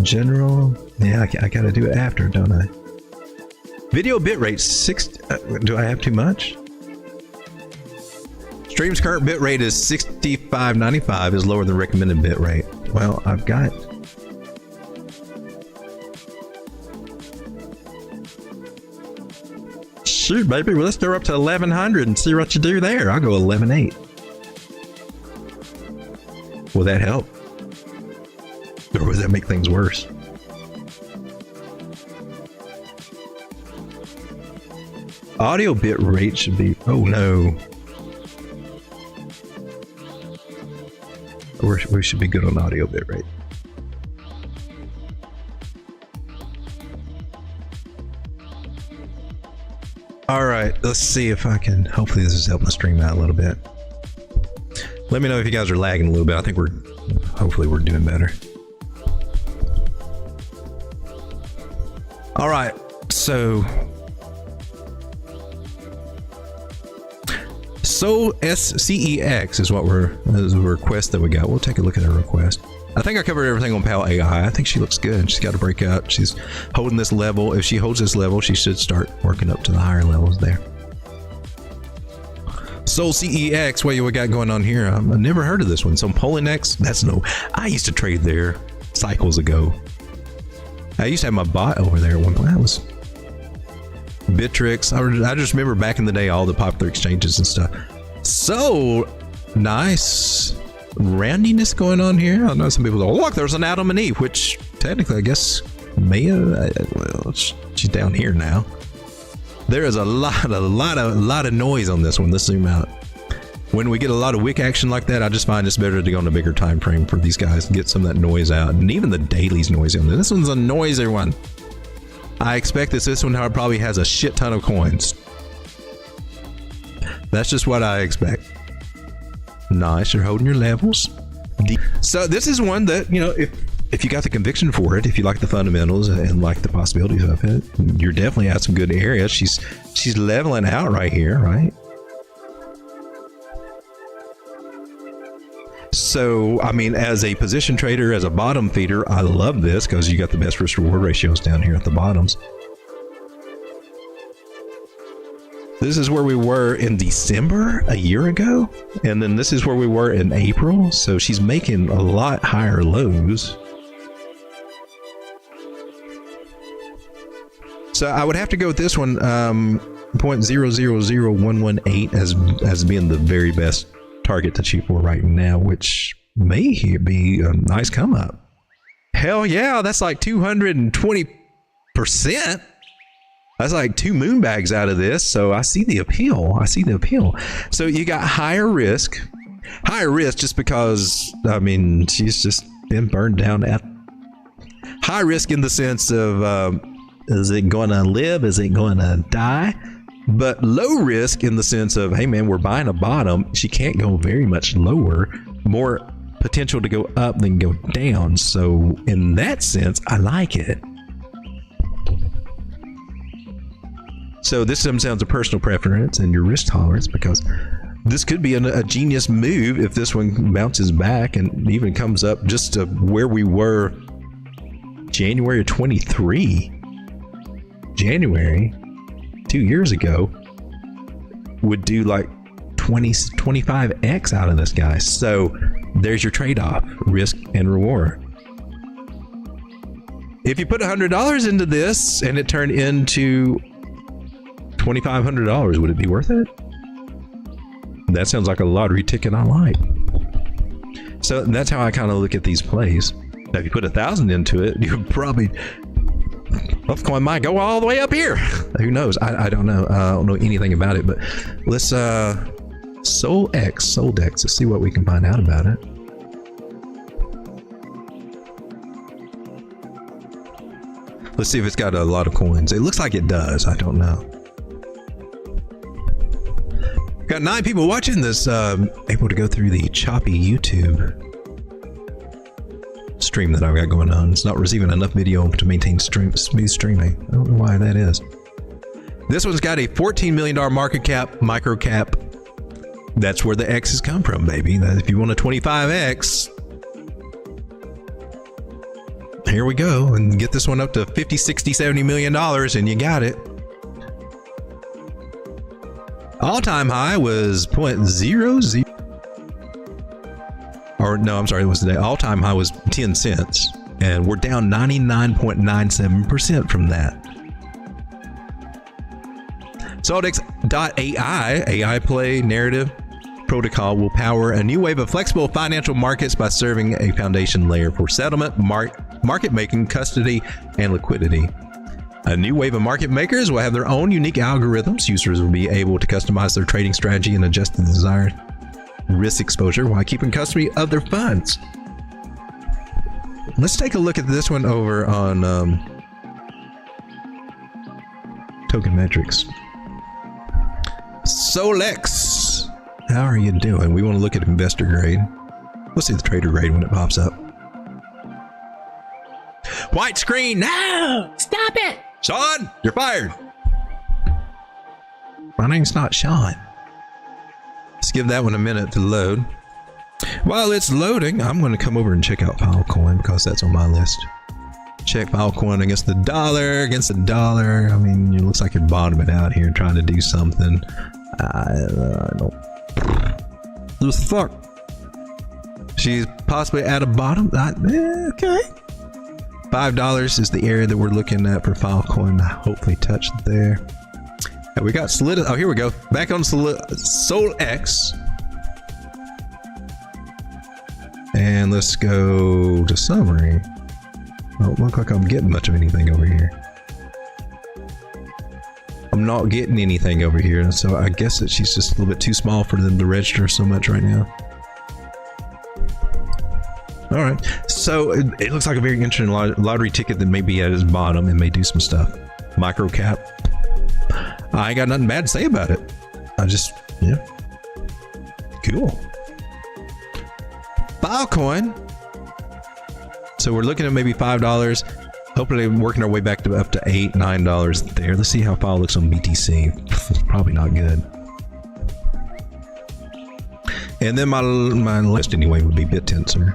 General. Yeah, I gotta do it after, don't I? Video bitrate 6. Do I have too much? Stream's current bitrate is 6595, is lower than recommended bitrate. Well, I've got. Shoot, baby, well, let's go up to 1100 and see what you do there. I'll go 11.8. Will that help? Or would that make things worse? Audio bit rate should be. Oh no. We should be good on audio bit rate. All right, let's see if I can. Hopefully, this is helping the stream out a little bit. Let me know if you guys are lagging a little bit. I think hopefully we're doing better. All right, so SCEX is the request that we got. We'll take a look at her request. I think I covered everything on Pal AI. I think she looks good. She's got to break out. She's holding this level. If she holds this level, she should start working up to the higher levels there. CEX, what we got going on here? I've never heard of this one. So COINEX, I used to trade there cycles ago. I used to have my bot over there at one point. That was Bitrix. I just remember back in the day, all the popular exchanges and stuff. So nice roundiness going on here. I know some people go, oh, look, there's an Adam and Eve, which technically I guess Maya, well, she's down here now. There is a lot of noise on this one. Let's zoom out. When we get a lot of wick action like that, I just find it's better to go on a bigger time frame for these guys and get some of that noise out. And even the daily's noisy on this. This one's a noisy one. I expect this one probably has a shit ton of coins. That's just what I expect. Nice, you're holding your levels. So this is one that, you know, if you got the conviction for it, if you like the fundamentals and like the possibilities of it, you're definitely at some good areas. She's leveling out right here, right? So, I mean, as a position trader, as a bottom feeder, I love this because you got the best risk reward ratios down here at the bottoms. This is where we were in December a year ago, and then this is where we were in April. So she's making a lot higher lows. So I would have to go with this one, 0.000118 as being the very best target to shoot for right now, which may be a nice come up. Hell yeah, that's like 220%. That's like 2 moon bags out of this. So I see the appeal. So you got higher risk just because, I mean, she's just been burned down at high risk in the sense of, is it going to live? Is it going to die? But low risk in the sense of, hey man, we're buying a bottom. She can't go very much lower. More potential to go up than go down. So in that sense, I like it. So this comes down to personal preference and your risk tolerance, because this could be a genius move if this one bounces back and even comes up just to where we were January of 23. January 2 years ago would do like 25x out of this guy. So there's your trade-off, risk and reward. If you put $100 into this and it turned into $2,500, would it be worth it? That sounds like a lottery ticket I like. So that's how I kind of look at these plays. Now, if you put 1,000 into it, you probably, Altcoin might go all the way up here. Who knows? I don't know. I don't know anything about it, but let's Soldex. Let's see what we can find out about it. Let's see if it's got a lot of coins. It looks like it does. I don't know. Got 9 people watching this. Able to go through the choppy YouTube stream that I've got going on. It's not receiving enough video to maintain smooth streaming. I don't know why that is. This one's got a $14 million market cap, micro cap. That's where the X's come from, baby. If you want a 25X, here we go. And get this one up to 50, 60, $70 million, and you got it. All-time high was 0.00. Or no, I'm sorry, it was today. All-time high was 10 cents, and we're down 99.97% from that. Soldex.ai, AI play narrative protocol will power a new wave of flexible financial markets by serving a foundation layer for settlement, market making, custody, and liquidity. A new wave of market makers will have their own unique algorithms. Users will be able to customize their trading strategy and adjust the desired risk exposure while keeping custody of their funds. Let's take a look at this one over on Tokenmetrics. Solex, how are you doing? We want to look at investor grade. Let's see the trader grade when it pops up. White screen now! Stop it! Sean, you're fired. My name's not Sean. Let's give that one a minute to load. While it's loading, I'm going to come over and check out Filecoin because that's on my list. Check Filecoin against the dollar, I mean, it looks like you're bottoming out here trying to do something. I don't. The fuck? She's possibly at a bottom. Okay. $5 is the area that we're looking at for Filecoin. Hopefully touch there. And we got Solid. Oh, here we go. Back on Solx. And let's go to summary. Don't look like I'm getting much of anything over here. I'm not getting anything over here, so I guess that she's just a little bit too small for them to register so much right now. All right, so it looks like a very interesting lottery ticket that may be at its bottom and may do some stuff. Micro cap. I ain't got nothing bad to say about it. Yeah. Cool. Filecoin. So we're looking at maybe $5. Hopefully working our way back to up to $8, $9 there. Let's see how File looks on BTC. Probably not good. And then my list anyway would be BitTensor.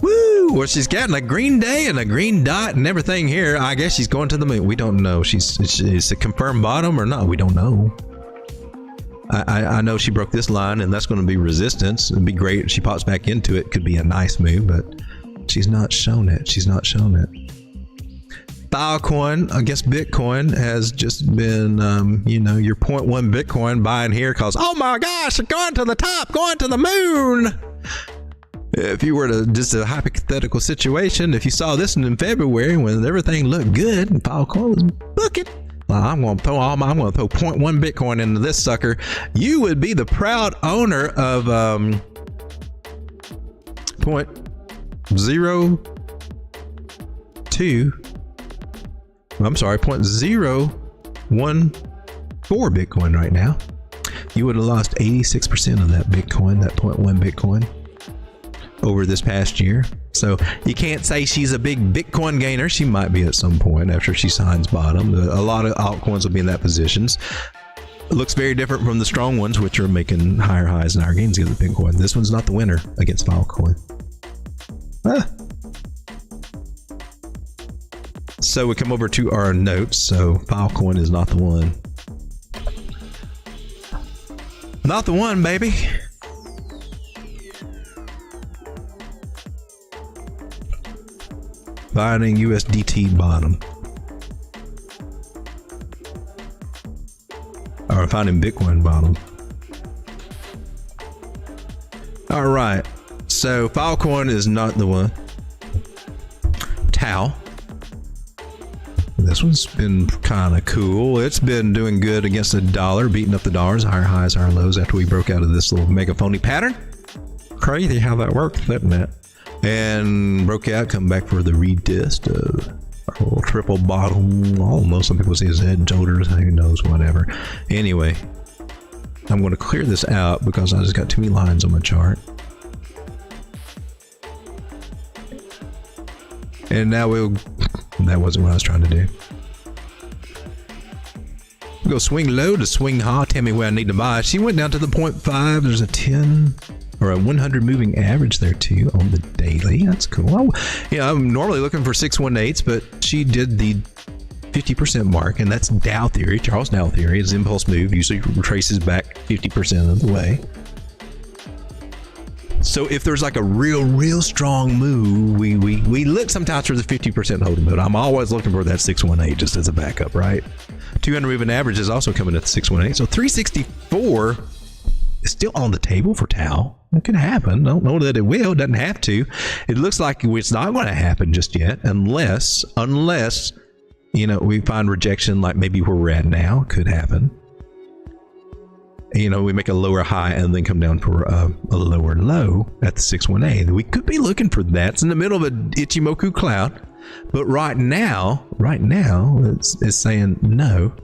Woo! Well, she's gotten a green day and a green dot and everything here. I guess she's going to the moon. We don't know. Is it confirmed bottom or not? We don't know. I know she broke this line and that's going to be resistance. It'd be great if she pops back into it. Could be a nice move, but she's not shown it. Filecoin against Bitcoin has just been, your 0.1 Bitcoin buying here because, oh my gosh, going to the top, going to the moon. If you were to just a hypothetical situation, if you saw this in February when everything looked good and Filecoin was booking, I'm going to throw 0.1 Bitcoin into this sucker. You would be the proud owner of 0.02. I'm sorry, 0.014 Bitcoin right now. You would have lost 86% of that Bitcoin, that 0.1 Bitcoin over this past year. So you can't say she's a big Bitcoin gainer. She might be at some point after she signs bottom. A lot of altcoins will be in that positions. It looks very different from the strong ones, which are making higher highs and higher gains against Bitcoin. This one's not the winner against Filecoin. So we come over to our notes. So Filecoin is not the one. Not the one, baby. Finding USDT bottom. Or finding Bitcoin bottom. All right. So Filecoin is not the one. Tau. This one's been kind of cool. It's been doing good against the dollar, beating up the dollars, higher highs, higher lows after we broke out of this little mega phony pattern. Crazy how that works, isn't it? And broke out, come back for the retest of a little triple bottom. I don't know, some people say it's head and shoulders, who knows, whatever. Anyway, I'm going to clear this out because I just got too many lines on my chart. And now that wasn't what I was trying to do. We go swing low to swing high. Tell me where I need to buy. She went down to the 0.5. There's a 10 or a 100 moving average there too on the daily. That's cool. I'm normally looking for 618s, but she did the 50% mark, and that's Dow theory. Charles Dow theory is impulse move usually retraces back 50% of the way. So if there's like a real strong move, we look sometimes for the 50% holding, but I'm always looking for that 618 just as a backup, right? 200 moving average is also coming at the 618. So 364 is still on the table for Tau. It can happen. Don't know that it will. It doesn't have to. It looks like it's not going to happen just yet, unless we find rejection like maybe where we're at now. Could happen. We make a lower high and then come down for a lower low at the 618. We could be looking for that. It's in the middle of an Ichimoku cloud, but right now, it's saying no.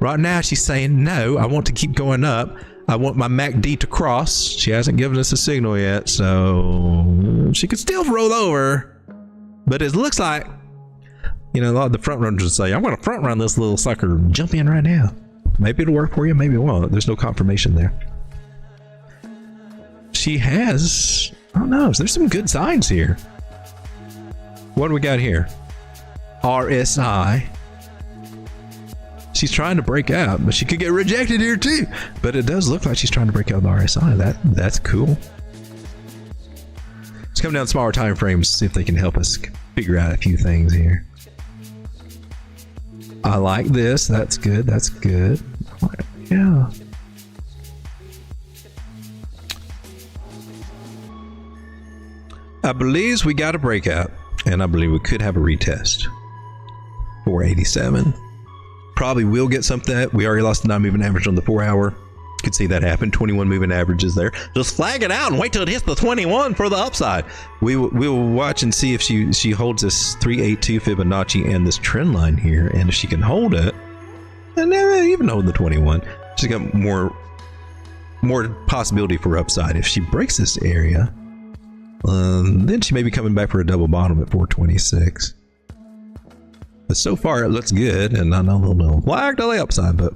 Right now, she's saying no. I want to keep going up. I want my MACD to cross. She hasn't given us a signal yet, so she could still roll over. But it looks like, a lot of the front runners would say, I'm going to front run this little sucker. Jump in right now. Maybe it'll work for you, maybe it won't. There's no confirmation there. She has, I don't know, there's some good signs here. What do we got here? RSI. She's trying to break out, but she could get rejected here too. But it does look like she's trying to break out the RSI. That's cool. Let's come down to smaller time frames, see if they can help us figure out a few things here. I like this. That's good. That's good. Yeah. I believe we got a breakout, and I believe we could have a retest. 487. Probably will get something. We already lost the 9 moving average on the 4 hour. Could see that happen. 21 moving averages there. Just flag it out and wait till it hits the 21 for the upside. We will watch and see if she holds this 382 Fibonacci and this trend line here, and if she can hold it, and even hold the 21, she's got more possibility for upside. If she breaks this area, then she may be coming back for a double bottom at 426. But so far it looks good, and I know a little flag to the upside, but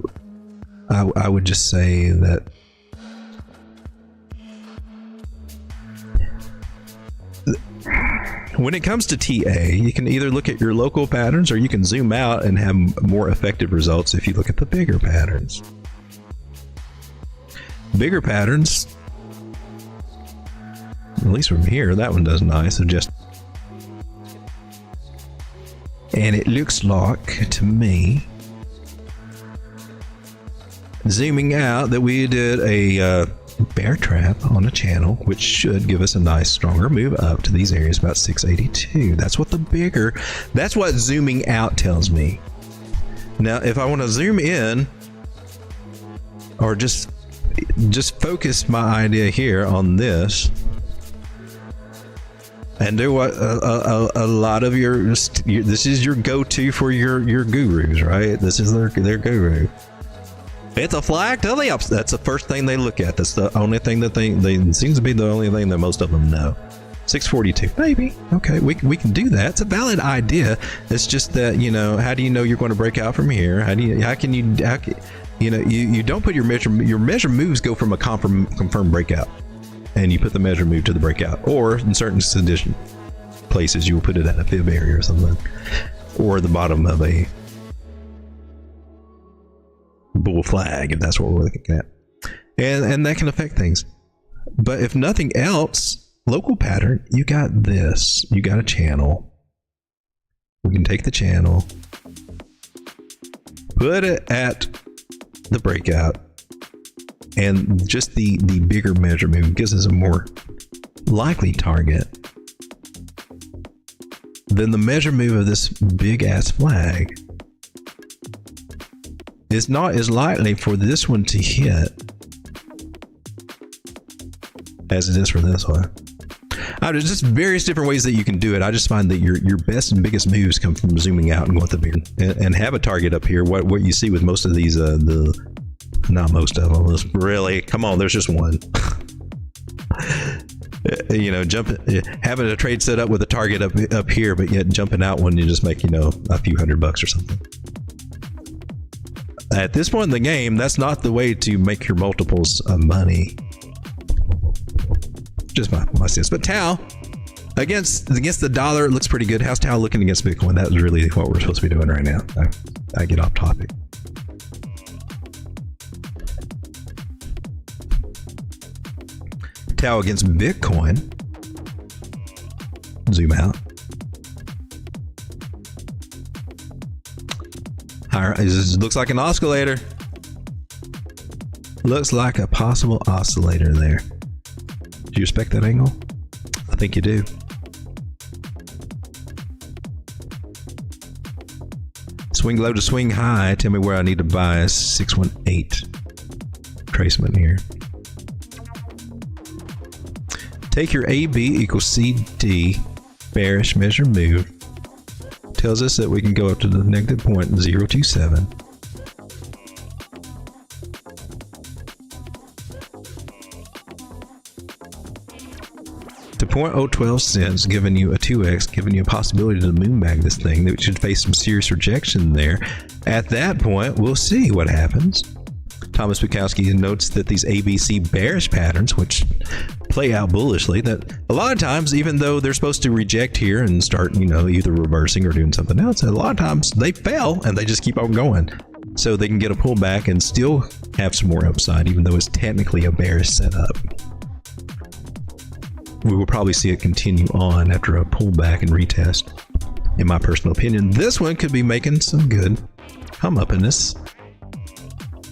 I would just say that when it comes to TA, you can either look at your local patterns or you can zoom out and have more effective results if you look at the bigger patterns. Bigger patterns, at least from here, that one does nice. And it looks like to me, zooming out, that we did a bear trap on a channel, which should give us a nice stronger move up to these areas about 682. That's what zooming out tells me. Now if I want to zoom in, or just focus my idea here on this and do what a lot of this is your go-to for your gurus, right? This is their guru. It's a flag to the ups. That's the first thing they look at. That's the only thing that they seems to be the only thing that most of them know. 642, maybe. Okay, we can do that. It's a valid idea. It's just that, how do you know you're going to break out from here? You don't put your measure moves go from a confirmed breakout, and you put the measure move to the breakout, or in certain condition places you will put it at a fib area or something, or the bottom of a bull flag, if that's what we're looking at, and that can affect things. But if nothing else, local pattern, you got this. You got a channel. We can take the channel, put it at the breakout, and just the bigger measure move gives us a more likely target. Then the measure move of this big ass flag is not as likely for this one to hit as it is for this one. There's just various different ways that you can do it. I just find that your best and biggest moves come from zooming out and going with the bigger and have a target up here. What you see with most of these, not most of them, really, come on, there's just one. Having a trade set up with a target up here, but yet jumping out when you just make, a few $100 or something. At this point in the game, that's not the way to make your multiples of money. Just my sense. But Tau, against the dollar, it looks pretty good. How's Tau looking against Bitcoin? That was really what we're supposed to be doing right now. I get off topic. Tau against Bitcoin. Zoom out. It looks like an oscillator. Looks like a possible oscillator there. Do you respect that angle? I think you do. Swing low to swing high. Tell me where I need to buy a 618 tracement here. Take your AB equals CD bearish measure move. Tells us that we can go up to the negative 0.027. To 0.012 cents, giving you a 2x, giving you a possibility to moonbag this thing that should face some serious rejection there. At that point, we'll see what happens. Thomas Bukowski notes that these ABC bearish patterns, which play out bullishly, that a lot of times, even though they're supposed to reject here and start, either reversing or doing something else, a lot of times they fail and they just keep on going. So they can get a pullback and still have some more upside, even though it's technically a bearish setup. We will probably see it continue on after a pullback and retest. In my personal opinion, this one could be making some good come up in this.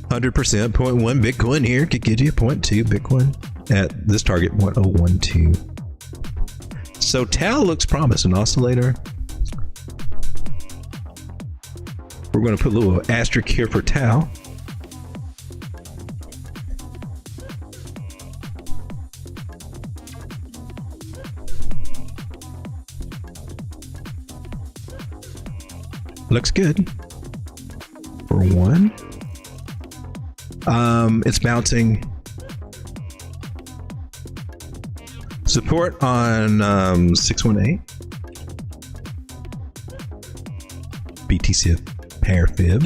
100%, 0.1 Bitcoin here could get you 0.2 Bitcoin at this target 0.012. So Tau looks promising, oscillator. We're going to put a little asterisk here for Tau. Looks good for one. It's bouncing. Support on 618. BTC pair fib.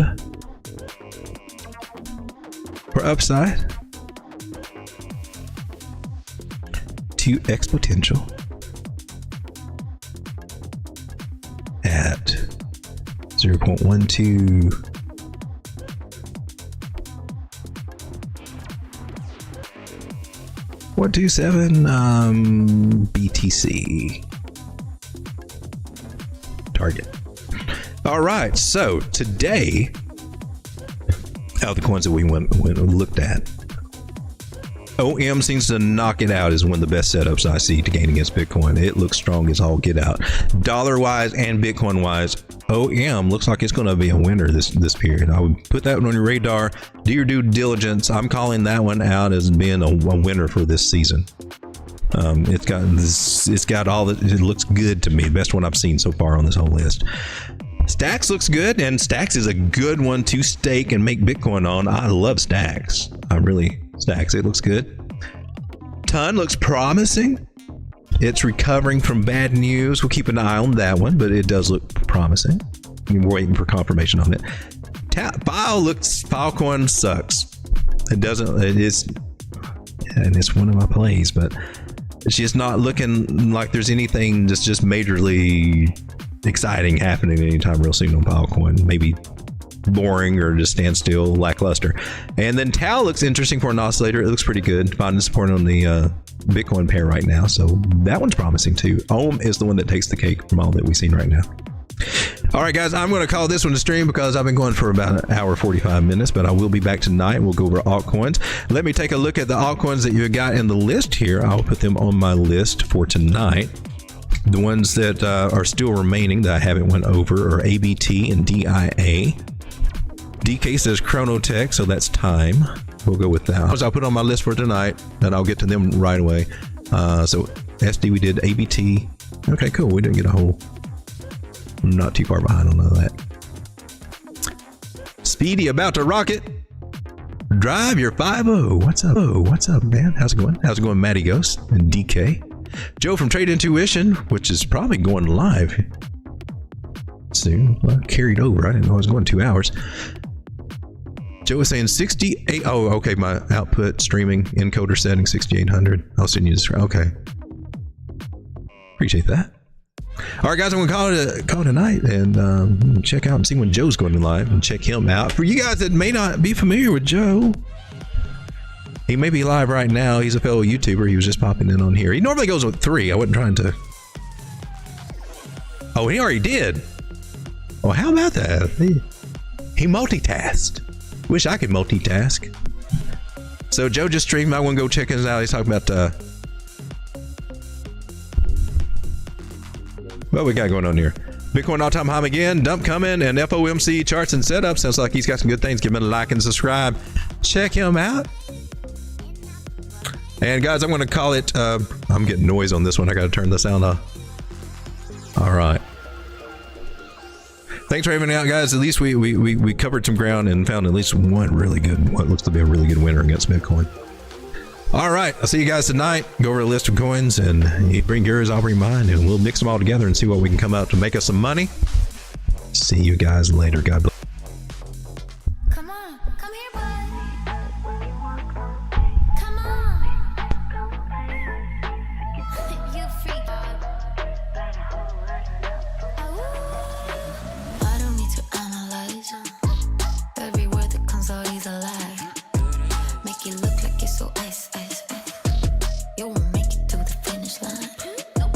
For upside, 2x potential at 0.12. BTC target. All right, so today, out of the coins that we went and looked at, OM seems to knock it out as one of the best setups I see to gain against Bitcoin. It looks strong as all get out. Dollar-wise and Bitcoin-wise, OM looks like it's going to be a winner this period. I would put that one on your radar. Do your due diligence. I'm calling that one out as being a winner for this season. It's got all that. It looks good to me. Best one I've seen so far on this whole list. Stacks looks good, and Stacks is a good one to stake and make Bitcoin on. I love Stacks. Stacks. It looks good. Ton looks promising. It's recovering from bad news. We'll keep an eye on that one, but it does look promising. We're waiting for confirmation on it. Filecoin sucks. It doesn't. It is, and it's one of my plays, but it's just not looking like there's anything that's just majorly exciting happening anytime real soon on Filecoin. Maybe boring or just standstill, lackluster. And then Tau looks interesting for an oscillator. It looks pretty good. Finding support on the Bitcoin pair right now, so that one's promising too. Ohm is the one that takes the cake from all that we've seen right now. All right, guys, I'm going to call this one a stream because I've been going for about an hour 45 minutes, but I will be back tonight. We'll go over altcoins. Let me take a look at the altcoins that you got in the list here. I'll put them on my list for tonight. The ones that are still remaining that I haven't went over are ABT and DIA. DK says Chronotech, so that's time. We'll go with that. I'll put on my list for tonight, and I'll get to them right away. So SD, we did ABT. Okay, cool. We didn't get a whole... I'm not too far behind on all that. Speedy about to rocket. Drive your 5-0. What's up? Oh, what's up, man? How's it going? How's it going, Matty Ghost and DK? Joe from Trade Intuition, which is probably going live soon. Well, carried over. I didn't know I was going 2 hours. Joe was saying 68. Oh, okay. My output streaming encoder setting 6800. I'll send you this. Okay. Appreciate that. All right, guys, I'm going to call it a night and check out and see when Joe's going live and check him out. For you guys that may not be familiar with Joe, he may be live right now. He's a fellow YouTuber. He was just popping in on here. He normally goes with 3. I wasn't trying to. Oh, he already did. Oh, how about that? He multitasked. Wish I could multitask. So Joe just streamed. I want to go check his out. He's talking about what we got going on here. Bitcoin all-time high again. Dump coming and FOMC charts and setups. Sounds like he's got some good things. Give him a like and subscribe. Check him out. And guys, I'm going to call it. I'm getting noise on this one. I got to turn the sound off. All right. Thanks for having me out, guys. At least we covered some ground and found at least one really good, what looks to be a really good winner against Bitcoin. All right, I'll see you guys tonight. Go over a list of coins, and you bring yours, I'll bring mine, and we'll mix them all together and see what we can come out to make us some money. See you guys later. God bless. Come on, come here, boy. Come on. You freak. I don't need to analyze every word that comes out is a lie. Make it look like it's so ice, ice, ice. You won't make it to the finish line. Now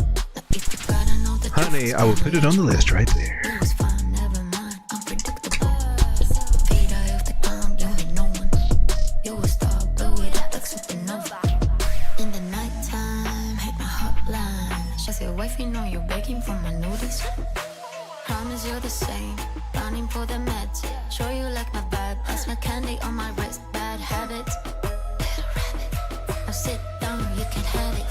if you gotta know the Honey, I will put it on the list right there. it was fine, never mind. Unpredictable. Feet eye off the ground, you ain't no one. You a star, blow it up like supernova. In the nighttime, hit my hotline. Just your wife, you know you're begging for my notice. Promise you're the same, running for the meds. Show you like my vibe, pass my candy on my wrist. Bad habits, little rabbit. Now sit down, you can have it.